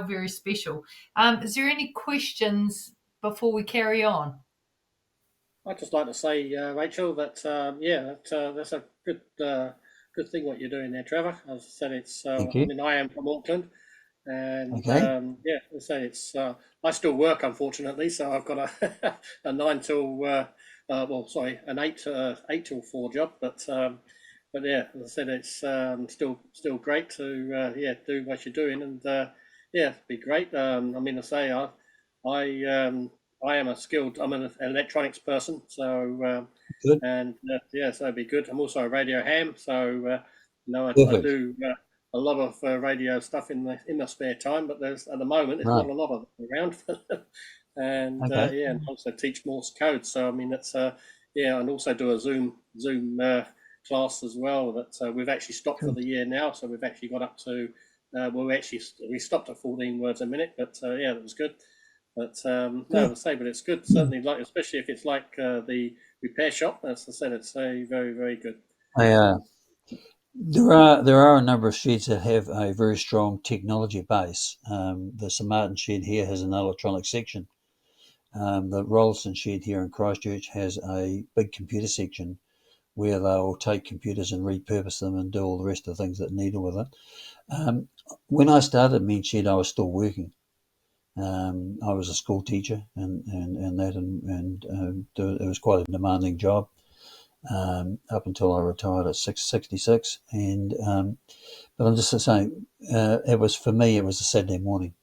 very special. Is there any questions before we carry on? I'd just like to say, Rachel, that that's a good thing what you're doing there, Trevor. As I said, it's Thank I you. mean I am from Auckland, and Okay. as I say, it's I still work unfortunately, so I've got a 9 till an 8 till 4 job, but yeah, as I said, it's still great to do what you're doing, and it'd be great. I mean, I say I am I'm an electronics person, so Good. so it'd be good. I'm also a radio ham, so I Perfect. do a lot of radio stuff in the spare time. But there's at the moment there's Right. not a lot of it around, and Okay. and also teach Morse code. So I mean that's and also do a Zoom class as well. That we've actually stopped for the year now, so we've actually got up to we stopped at 14 words a minute, but that was good. But no, as I say, but it's good. Certainly, like especially if it's like the repair shop. As I said, it's very, very good. There are a number of sheds that have a very strong technology base. The St Martin shed here has an electronic section. The Rolleston shed here in Christchurch has a big computer section where they'll take computers and repurpose them and do all the rest of the things that are needed with it. When I started Mean Shed, I was still working. I was a school teacher and it was quite a demanding job up until I retired at 66. And but I'm just saying, it was for me. It was a Saturday morning.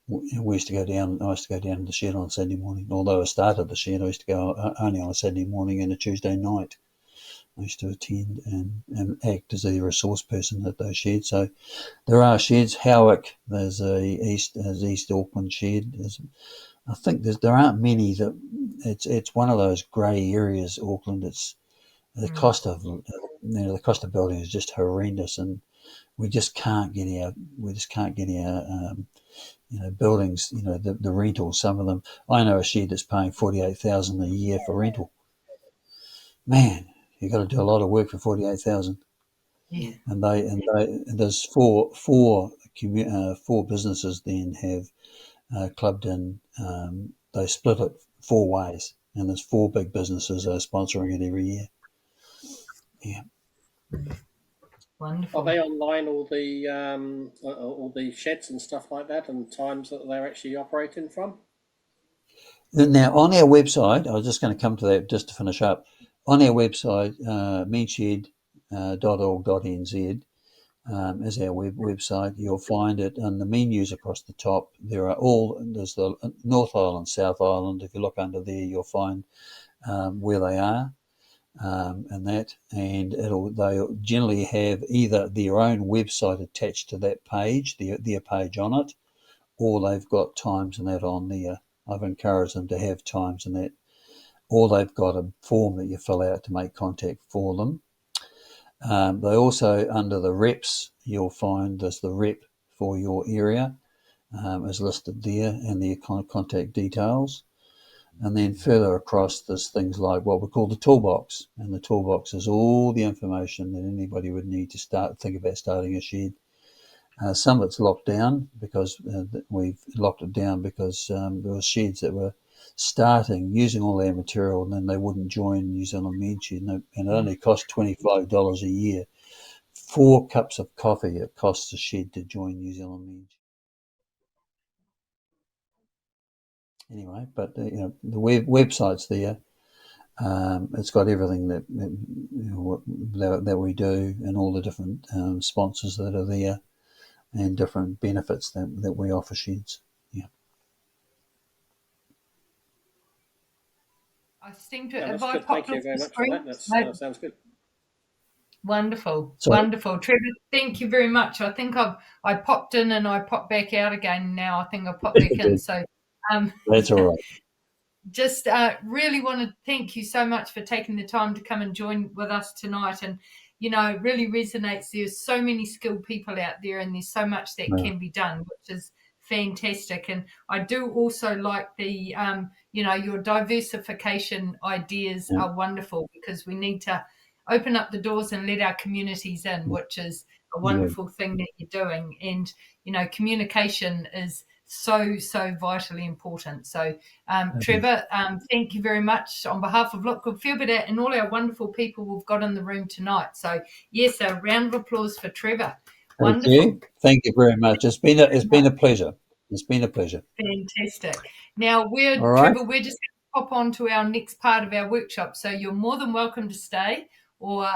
We used to go down. I used to go down to the shed on a Saturday morning. Although I started the shed, I used to go only on a Saturday morning and a Tuesday night. I used to attend and act as a resource person at those sheds. So there are sheds. Howick, there's East Auckland shed. There's I think there aren't many that it's one of those grey areas. Auckland. It's the cost of the cost of building is just horrendous, and we just can't get our buildings. The rentals. Some of them. I know a shed that's paying 48,000 a year for rental. Man, you got to do a lot of work for 48,000. Yeah. And there's four businesses then have clubbed in. They split it 4 ways, and there's 4 big businesses are sponsoring it every year. Yeah. Wonderful. Are they online, all the sheds and stuff like that, and times that they're actually operating from? Now, on our website, I was just going to come to that just to finish up. On our website, meanshed.org.nz is our website. You'll find it in the menus across the top. There's the North Island, South Island. If you look under there, you'll find where they are and they'll generally have either their own website attached to that page, their page on it, or they've got times and that on there. I've encouraged them to have times and that, or they've got a form that you fill out to make contact for them. They also, under the reps, you'll find there's the rep for your area is listed there, and their contact details. And then further across, there's things like what we call the toolbox, and the toolbox is all the information that anybody would need to think about starting a shed. Some of it's locked down because we've locked it down because there were sheds that were starting using all our material, and then they wouldn't join New Zealand Men Shed, and it only cost $25 a year. 4 cups of coffee it costs a shed to join New Zealand Men Shed. Anyway, but the website's there. It's got everything that we do, and all the different sponsors that are there, and different benefits that we offer sheds. Yeah. I seem to. Yeah, Have that's I good. popped Thank you off very the much for screen? that. No. That sounds good. Wonderful, Sorry. wonderful, Trevor. Thank you very much. I think I popped in and I popped back out again. Now I think I popped back in. So, That's all right. just really want to thank you so much for taking the time to come and join with us tonight. And it really resonates. There's so many skilled people out there, and there's so much that can be done, which is fantastic. And I do also like the your diversification ideas are wonderful, because we need to open up the doors and let our communities in, which is a wonderful thing that you're doing. And communication is so vitally important. So Trevor, thank you very much on behalf of Look Good Feel Better and all our wonderful people we've got in the room tonight. So yes, a round of applause for Trevor. Wonderful. Thank you very much. It's been a pleasure. It's been a pleasure. Fantastic. Now Trevor, we're just going to pop on to our next part of our workshop. So you're more than welcome to stay, or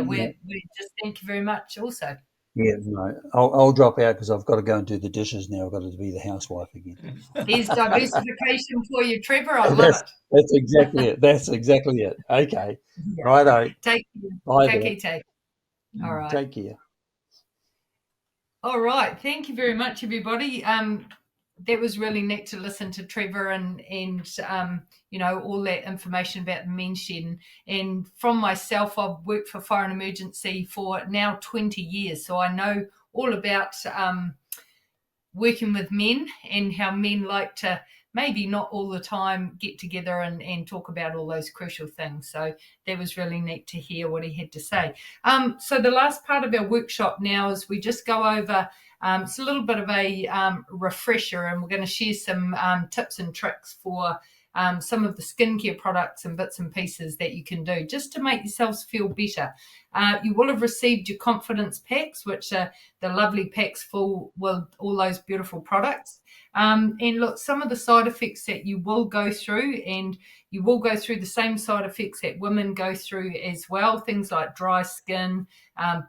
we just thank you very much also. Yeah, no, I'll drop out because I've got to go and do the dishes now. I've got to be the housewife again. There's diversification for you, Trevor. I love it. That's exactly it. That's exactly it. Okay. Yeah. Righto. Take care. All right. Take care. All right. Thank you very much, everybody. That was really neat to listen to Trevor and all that information about the men's shed. And from myself, I've worked for Fire and Emergency for now 20 years. So I know all about working with men and how men like to maybe not all the time get together and talk about all those crucial things. So that was really neat to hear what he had to say. So the last part of our workshop now is we just go over, it's a little bit of a refresher, and we're going to share some tips and tricks for some of the skincare products and bits and pieces that you can do just to make yourselves feel better. You will have received your confidence packs, which are the lovely packs full with all those beautiful products. And look, some of the side effects that you will go through, and you will go through the same side effects that women go through as well. Things like dry skin,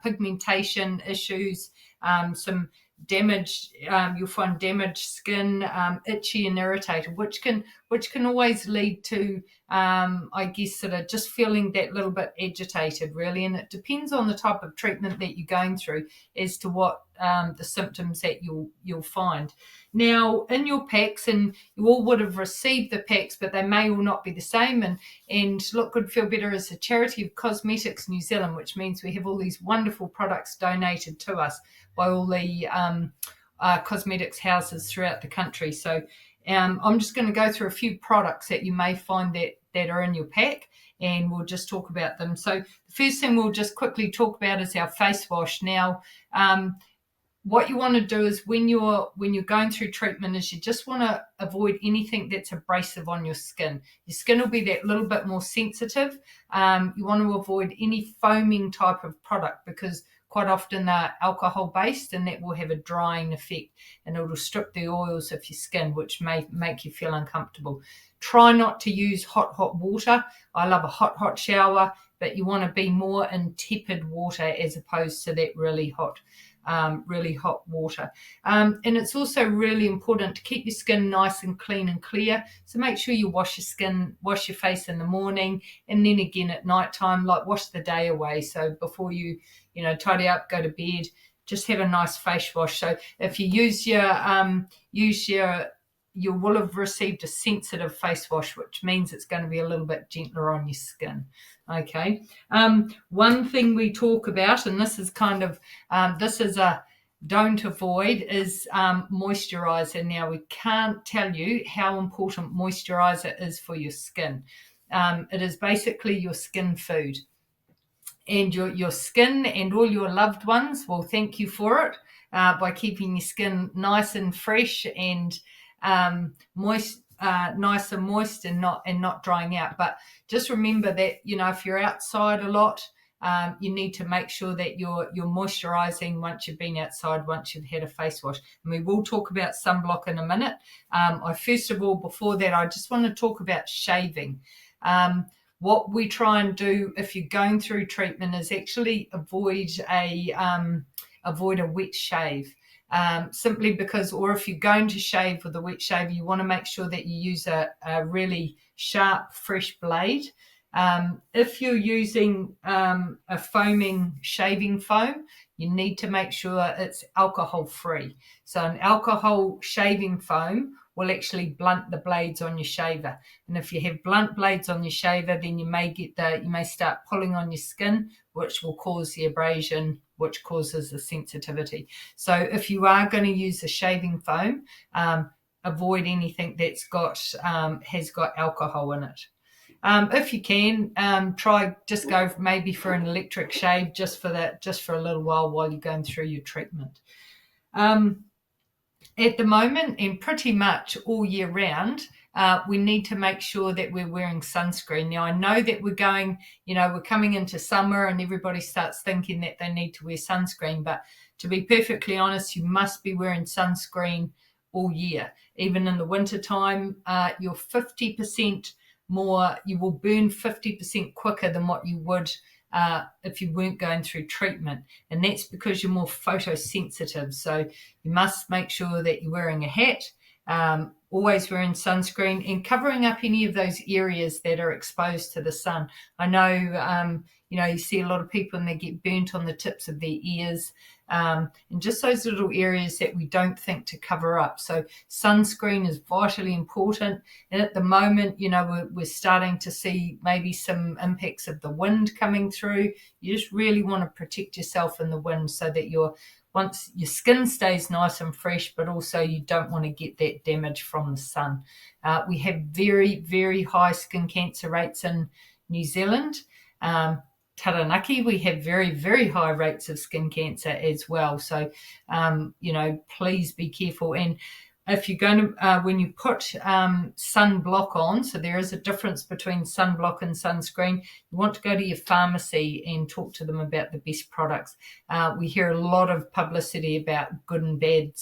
pigmentation issues, some damaged, you'll find damaged skin, itchy and irritated, which can which can always lead to, I guess, sort of just feeling that little bit agitated, really. And it depends on the type of treatment that you're going through as to what the symptoms that you'll find. Now, in your packs, and you all would have received the packs, but they may all not be the same. And Look Good, Feel Better is a charity of Cosmetics New Zealand, which means we have all these wonderful products donated to us by all the cosmetics houses throughout the country. So I'm just going to go through a few products that you may find that are in your pack, and we'll just talk about them. So the first thing we'll just quickly talk about is our face wash. Now, what you want to do is when you're going through treatment is you just want to avoid anything that's abrasive on your skin. Your skin will be that little bit more sensitive. You want to avoid any foaming type of product because quite often they're alcohol based, and that will have a drying effect, and it'll strip the oils of your skin, which may make you feel uncomfortable. Try not to use hot water. I love a hot shower, but you want to be more in tepid water as opposed to that really hot water. And it's also really important to keep your skin nice and clean and clear. So make sure you wash your face in the morning, and then again at nighttime, like wash the day away. So before you tidy up, go to bed, just have a nice face wash. So if you use you will have received a sensitive face wash, which means it's going to be a little bit gentler on your skin. Okay. One thing we talk about, and this is a don't avoid, is moisturizer. Now, we can't tell you how important moisturizer is for your skin. It is basically your skin food. And your skin and all your loved ones will thank you for it by keeping your skin nice and fresh and moist, nice and moist, and not drying out. But just remember that if you're outside a lot, you need to make sure that you're moisturizing once you've been outside, once you've had a face wash. And we will talk about sunblock in a minute. First of all, before that, I just want to talk about shaving. What we try and do if you're going through treatment is actually avoid a wet shave. Simply because, or if you're going to shave with a wet shaver, you want to make sure that you use a really sharp, fresh blade. If you're using a foaming shaving foam, you need to make sure it's alcohol free. So an alcohol shaving foam will actually blunt the blades on your shaver. And if you have blunt blades on your shaver, then you may start pulling on your skin, which will cause the abrasion, which causes the sensitivity. So if you are going to use a shaving foam, avoid anything that's has got alcohol in it. If you can, just go maybe for an electric shave just for a little while you're going through your treatment. At the moment, and pretty much all year round, we need to make sure that we're wearing sunscreen. Now, I know that we're coming into summer and everybody starts thinking that they need to wear sunscreen, but to be perfectly honest, you must be wearing sunscreen all year. Even in the winter time, you're 50% more, you will burn 50% quicker than what you would if you weren't going through treatment. And that's because you're more photosensitive. So you must make sure that you're wearing a hat, always wearing sunscreen, and covering up any of those areas that are exposed to the sun. I know, you see a lot of people and they get burnt on the tips of their ears, and just those little areas that we don't think to cover up. So sunscreen is vitally important. And at the moment, we're starting to see maybe some impacts of the wind coming through. You just really want to protect yourself in the wind so that once your skin stays nice and fresh, but also you don't want to get that damage from the sun. We have very, very high skin cancer rates in New Zealand. Taranaki, we have very, very high rates of skin cancer as well. So, please be careful. And if you're going to, when you put sunblock on, so there is a difference between sunblock and sunscreen, you want to go to your pharmacy and talk to them about the best products. We hear a lot of publicity about good and bad,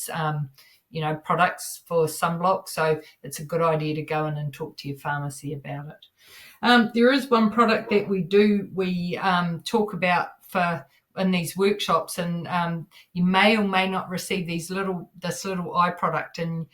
products for sunblock. So it's a good idea to go in and talk to your pharmacy about it. There is one product that we talk about workshops, and you may or may not receive this little eye product in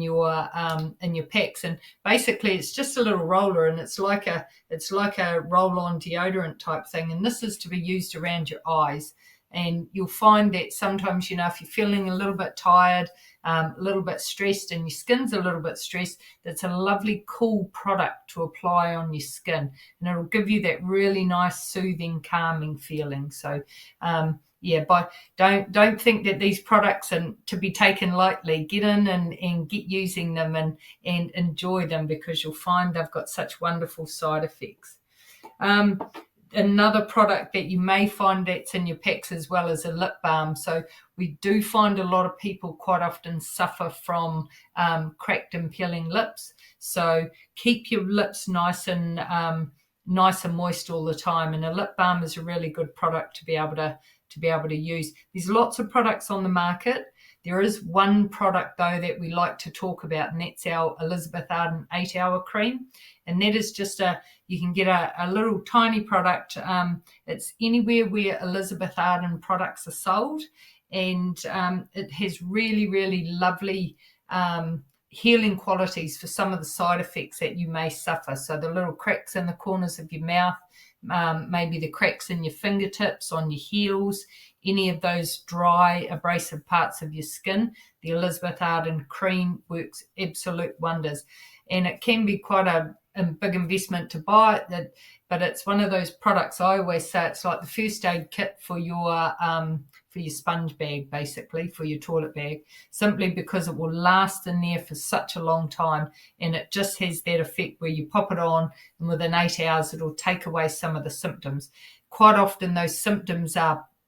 your packs. And basically it's just a little roller, and it's like a roll-on deodorant type thing, and this is to be used around your eyes. And you'll find that sometimes, if you're feeling a little bit tired, a little bit stressed, and your skin's a little bit stressed, that's a lovely cool product to apply on your skin, and it'll give you that really nice soothing, calming feeling. So but don't think that these products are to be taken lightly. Get in and get using them and enjoy them, because you'll find they've got such wonderful side effects. Another product that you may find that's in your packs as well is a lip balm. So we do find a lot of people quite often suffer from cracked and peeling lips. So keep your lips nice and moist all the time. And a lip balm is a really good product to be able to use. There's lots of products on the market. There is one product though that we like to talk about, and that's our Elizabeth Arden 8-hour cream. And that is just you can get a little tiny product. It's anywhere where Elizabeth Arden products are sold, and it has really, really lovely healing qualities for some of the side effects that you may suffer. So the little cracks in the corners of your mouth, maybe the cracks in your fingertips, on your heels, any of those dry, abrasive parts of your skin, the Elizabeth Arden cream works absolute wonders. And it can be quite a big investment to buy it, but it's one of those products. I always say it's like the first aid kit for your sponge bag, basically, for your toilet bag, simply because it will last in there for such a long time, and it just has that effect where you pop it on and within 8 hours it'll take away some of the symptoms. Quite often those symptoms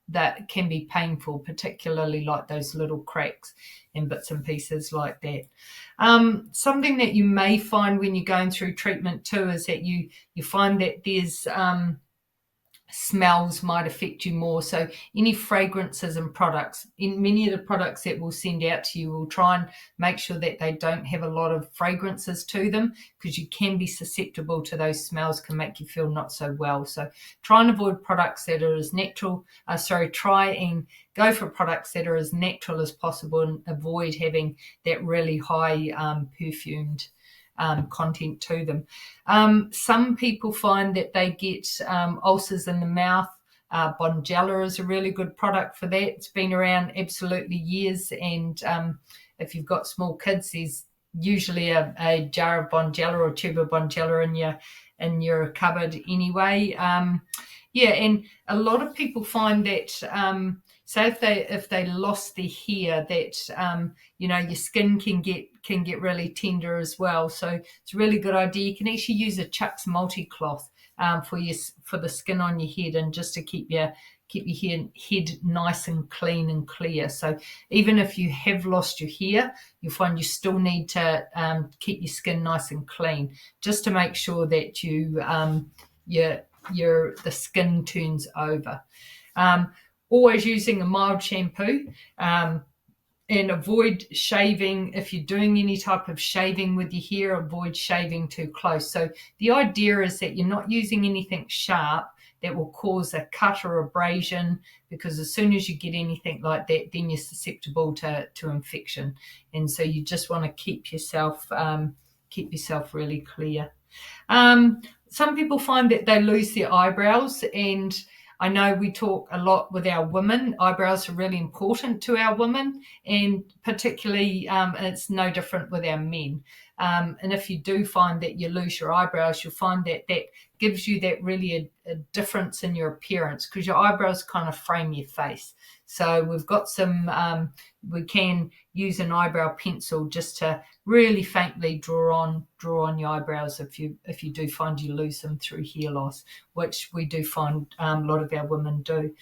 that can be painful, particularly like those little cracks and bits and pieces like that. Something that you may find when you're going through treatment too is that you find that there's smells might affect you more. So any fragrances and products, in many of the products that we'll send out to you, we'll try and make sure that they don't have a lot of fragrances to them, because you can be susceptible to those smells, can make you feel not so well. So try and avoid products that are as natural. Try and go for products that are as natural as possible, and avoid having that really high perfumed content to them. Some people find that they get ulcers in the mouth. Bonjela is a really good product for that. It's been around absolutely years, and if you've got small kids, there's usually a jar of Bonjela or tube of Bonjela in your cupboard anyway. And a lot of people find that say if they lost their hair, that your skin can get really tender as well. So it's a really good idea. You can actually use a Chuck's multi-cloth for the skin on your head, and just to keep your head nice and clean and clear. So even if you have lost your hair, you'll find you still need to keep your skin nice and clean, just to make sure that the skin turns over. Always using a mild shampoo, and avoid shaving. If you're doing any type of shaving with your hair, avoid shaving too close. So the idea is that you're not using anything sharp that will cause a cut or abrasion, because as soon as you get anything like that, then you're susceptible to infection. And so you just want to keep yourself really clear. Some people find that they lose their eyebrows, and I know we talk a lot with our women. Eyebrows are really important to our women, and particularly it's no different with our men. And if you do find that you lose your eyebrows, you'll find that gives you that really a difference in your appearance, because your eyebrows kind of frame your face. So we've got we can use an eyebrow pencil just to really faintly draw on your eyebrows if you do find you lose them through hair loss, which we do find a lot of our women do.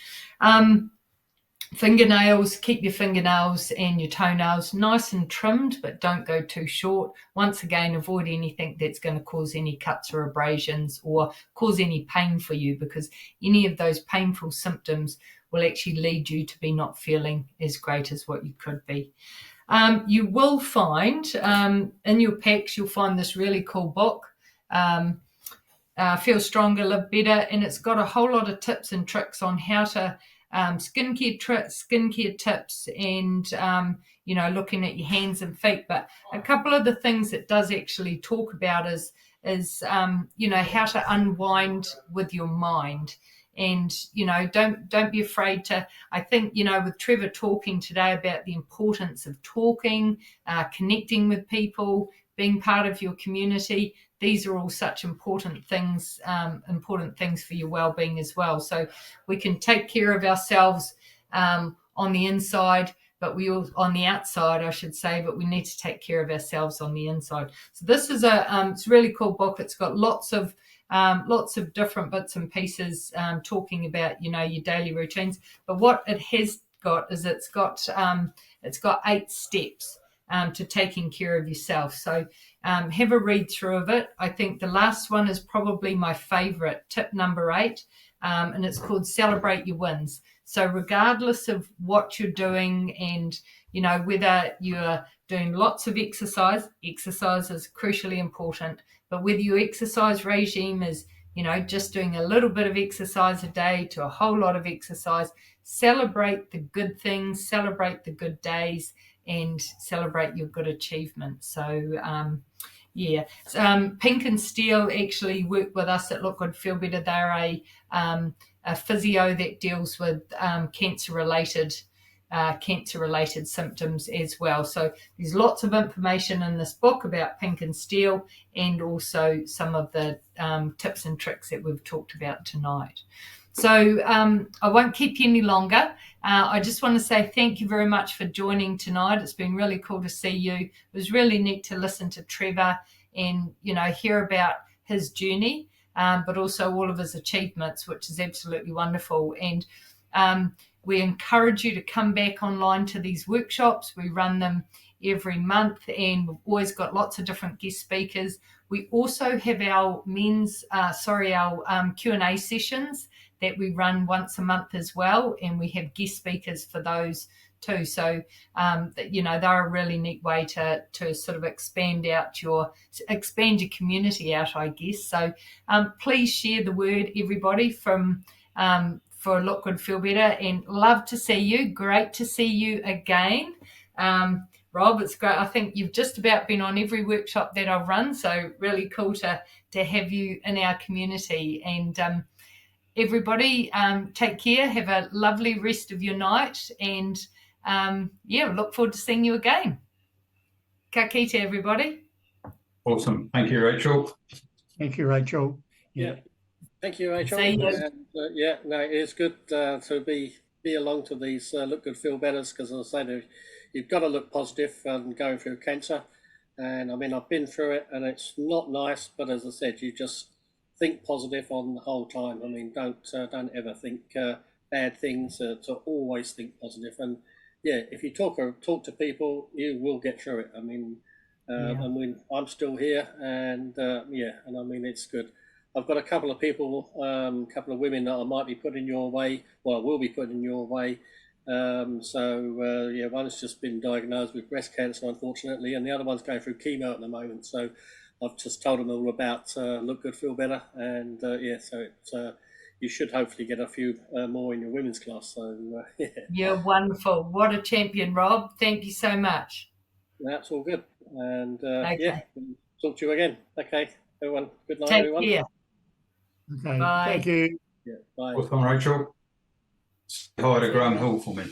Fingernails, keep your fingernails and your toenails nice and trimmed, but don't go too short. Once again, avoid anything that's going to cause any cuts or abrasions or cause any pain for you, because any of those painful symptoms will actually lead you to be not feeling as great as what you could be. You will find in your packs, you'll find this really cool book, Feel Stronger, Live Better, and it's got a whole lot of tips and tricks on how to skincare tips, and looking at your hands and feet. But a couple of the things it does actually talk about is how to unwind with your mind. And don't be afraid to. I think with Trevor talking today about the importance of talking, connecting with people, being part of your community, these are all such important things for your well-being as well. So we can take care of ourselves on the inside, but we all on the outside, I should say, but we need to take care of ourselves on the inside. So this is it's a really cool book. It's got lots of different bits and pieces talking about your daily routines. But what it has got is it's got 8 steps to taking care of yourself. So have a read through of it. I think the last one is probably my favorite, tip number 8, and it's called Celebrate Your Wins. So regardless of what you're doing, and whether you're doing lots of exercise is crucially important, but whether your exercise regime is just doing a little bit of exercise a day to a whole lot of exercise, celebrate the good things, celebrate the good days, and celebrate your good achievements. So Pink and Steel actually work with us at Look Good Feel Better. They're a physio that deals with cancer-related symptoms as well. So there's lots of information in this book about Pink and Steel, and also some of the tips and tricks that we've talked about tonight. So I won't keep you any longer. I just want to say thank you very much for joining tonight. It's been really cool to see you. It was really neat to listen to Trevor and hear about his journey, but also all of his achievements, which is absolutely wonderful. And we encourage you to come back online to these workshops. We run them every month, and we've always got lots of different guest speakers. We also have our Q&A sessions that we run once a month as well, and we have guest speakers for those too. So they're a really neat way to sort of expand your community out, I guess. So please share the word, everybody, for Look Good Feel Better, and love to see you. Great to see you again. Rob, it's great. I think you've just about been on every workshop that I've run, so really cool to have you in our community. And everybody, take care. Have a lovely rest of your night, and look forward to seeing you again. Ka kite, everybody. Awesome. Thank you, Rachel. Thank you, Rachel. Yeah. Thank you, Rachel. See you. And, it's good to be along to these Look Good Feel Betters, because as I say, you've got to look positive and going through cancer. And I mean, I've been through it, and it's not nice, but as I said, you just think positive on the whole time. I mean, don't ever think bad things. To always think positive. And if you talk to people, you will get through it. I mean, I'm still here, and and I mean, it's good. I've got a couple of people, couple of women that I might be putting your way. Well, I will be putting your way. One's just been diagnosed with breast cancer, unfortunately, and the other one's going through chemo at the moment. So I've just told them all about Look Good Feel Better, and you should hopefully get a few more in your women's class. So You're wonderful. What a champion, Rob. Thank you so much. That's all good, and Okay. talk to you again. Okay, everyone. Good night, Take everyone. care. Okay, Bye. thank you. Yeah, bye. Welcome, Rachel. Say hi to Graham Hill for me.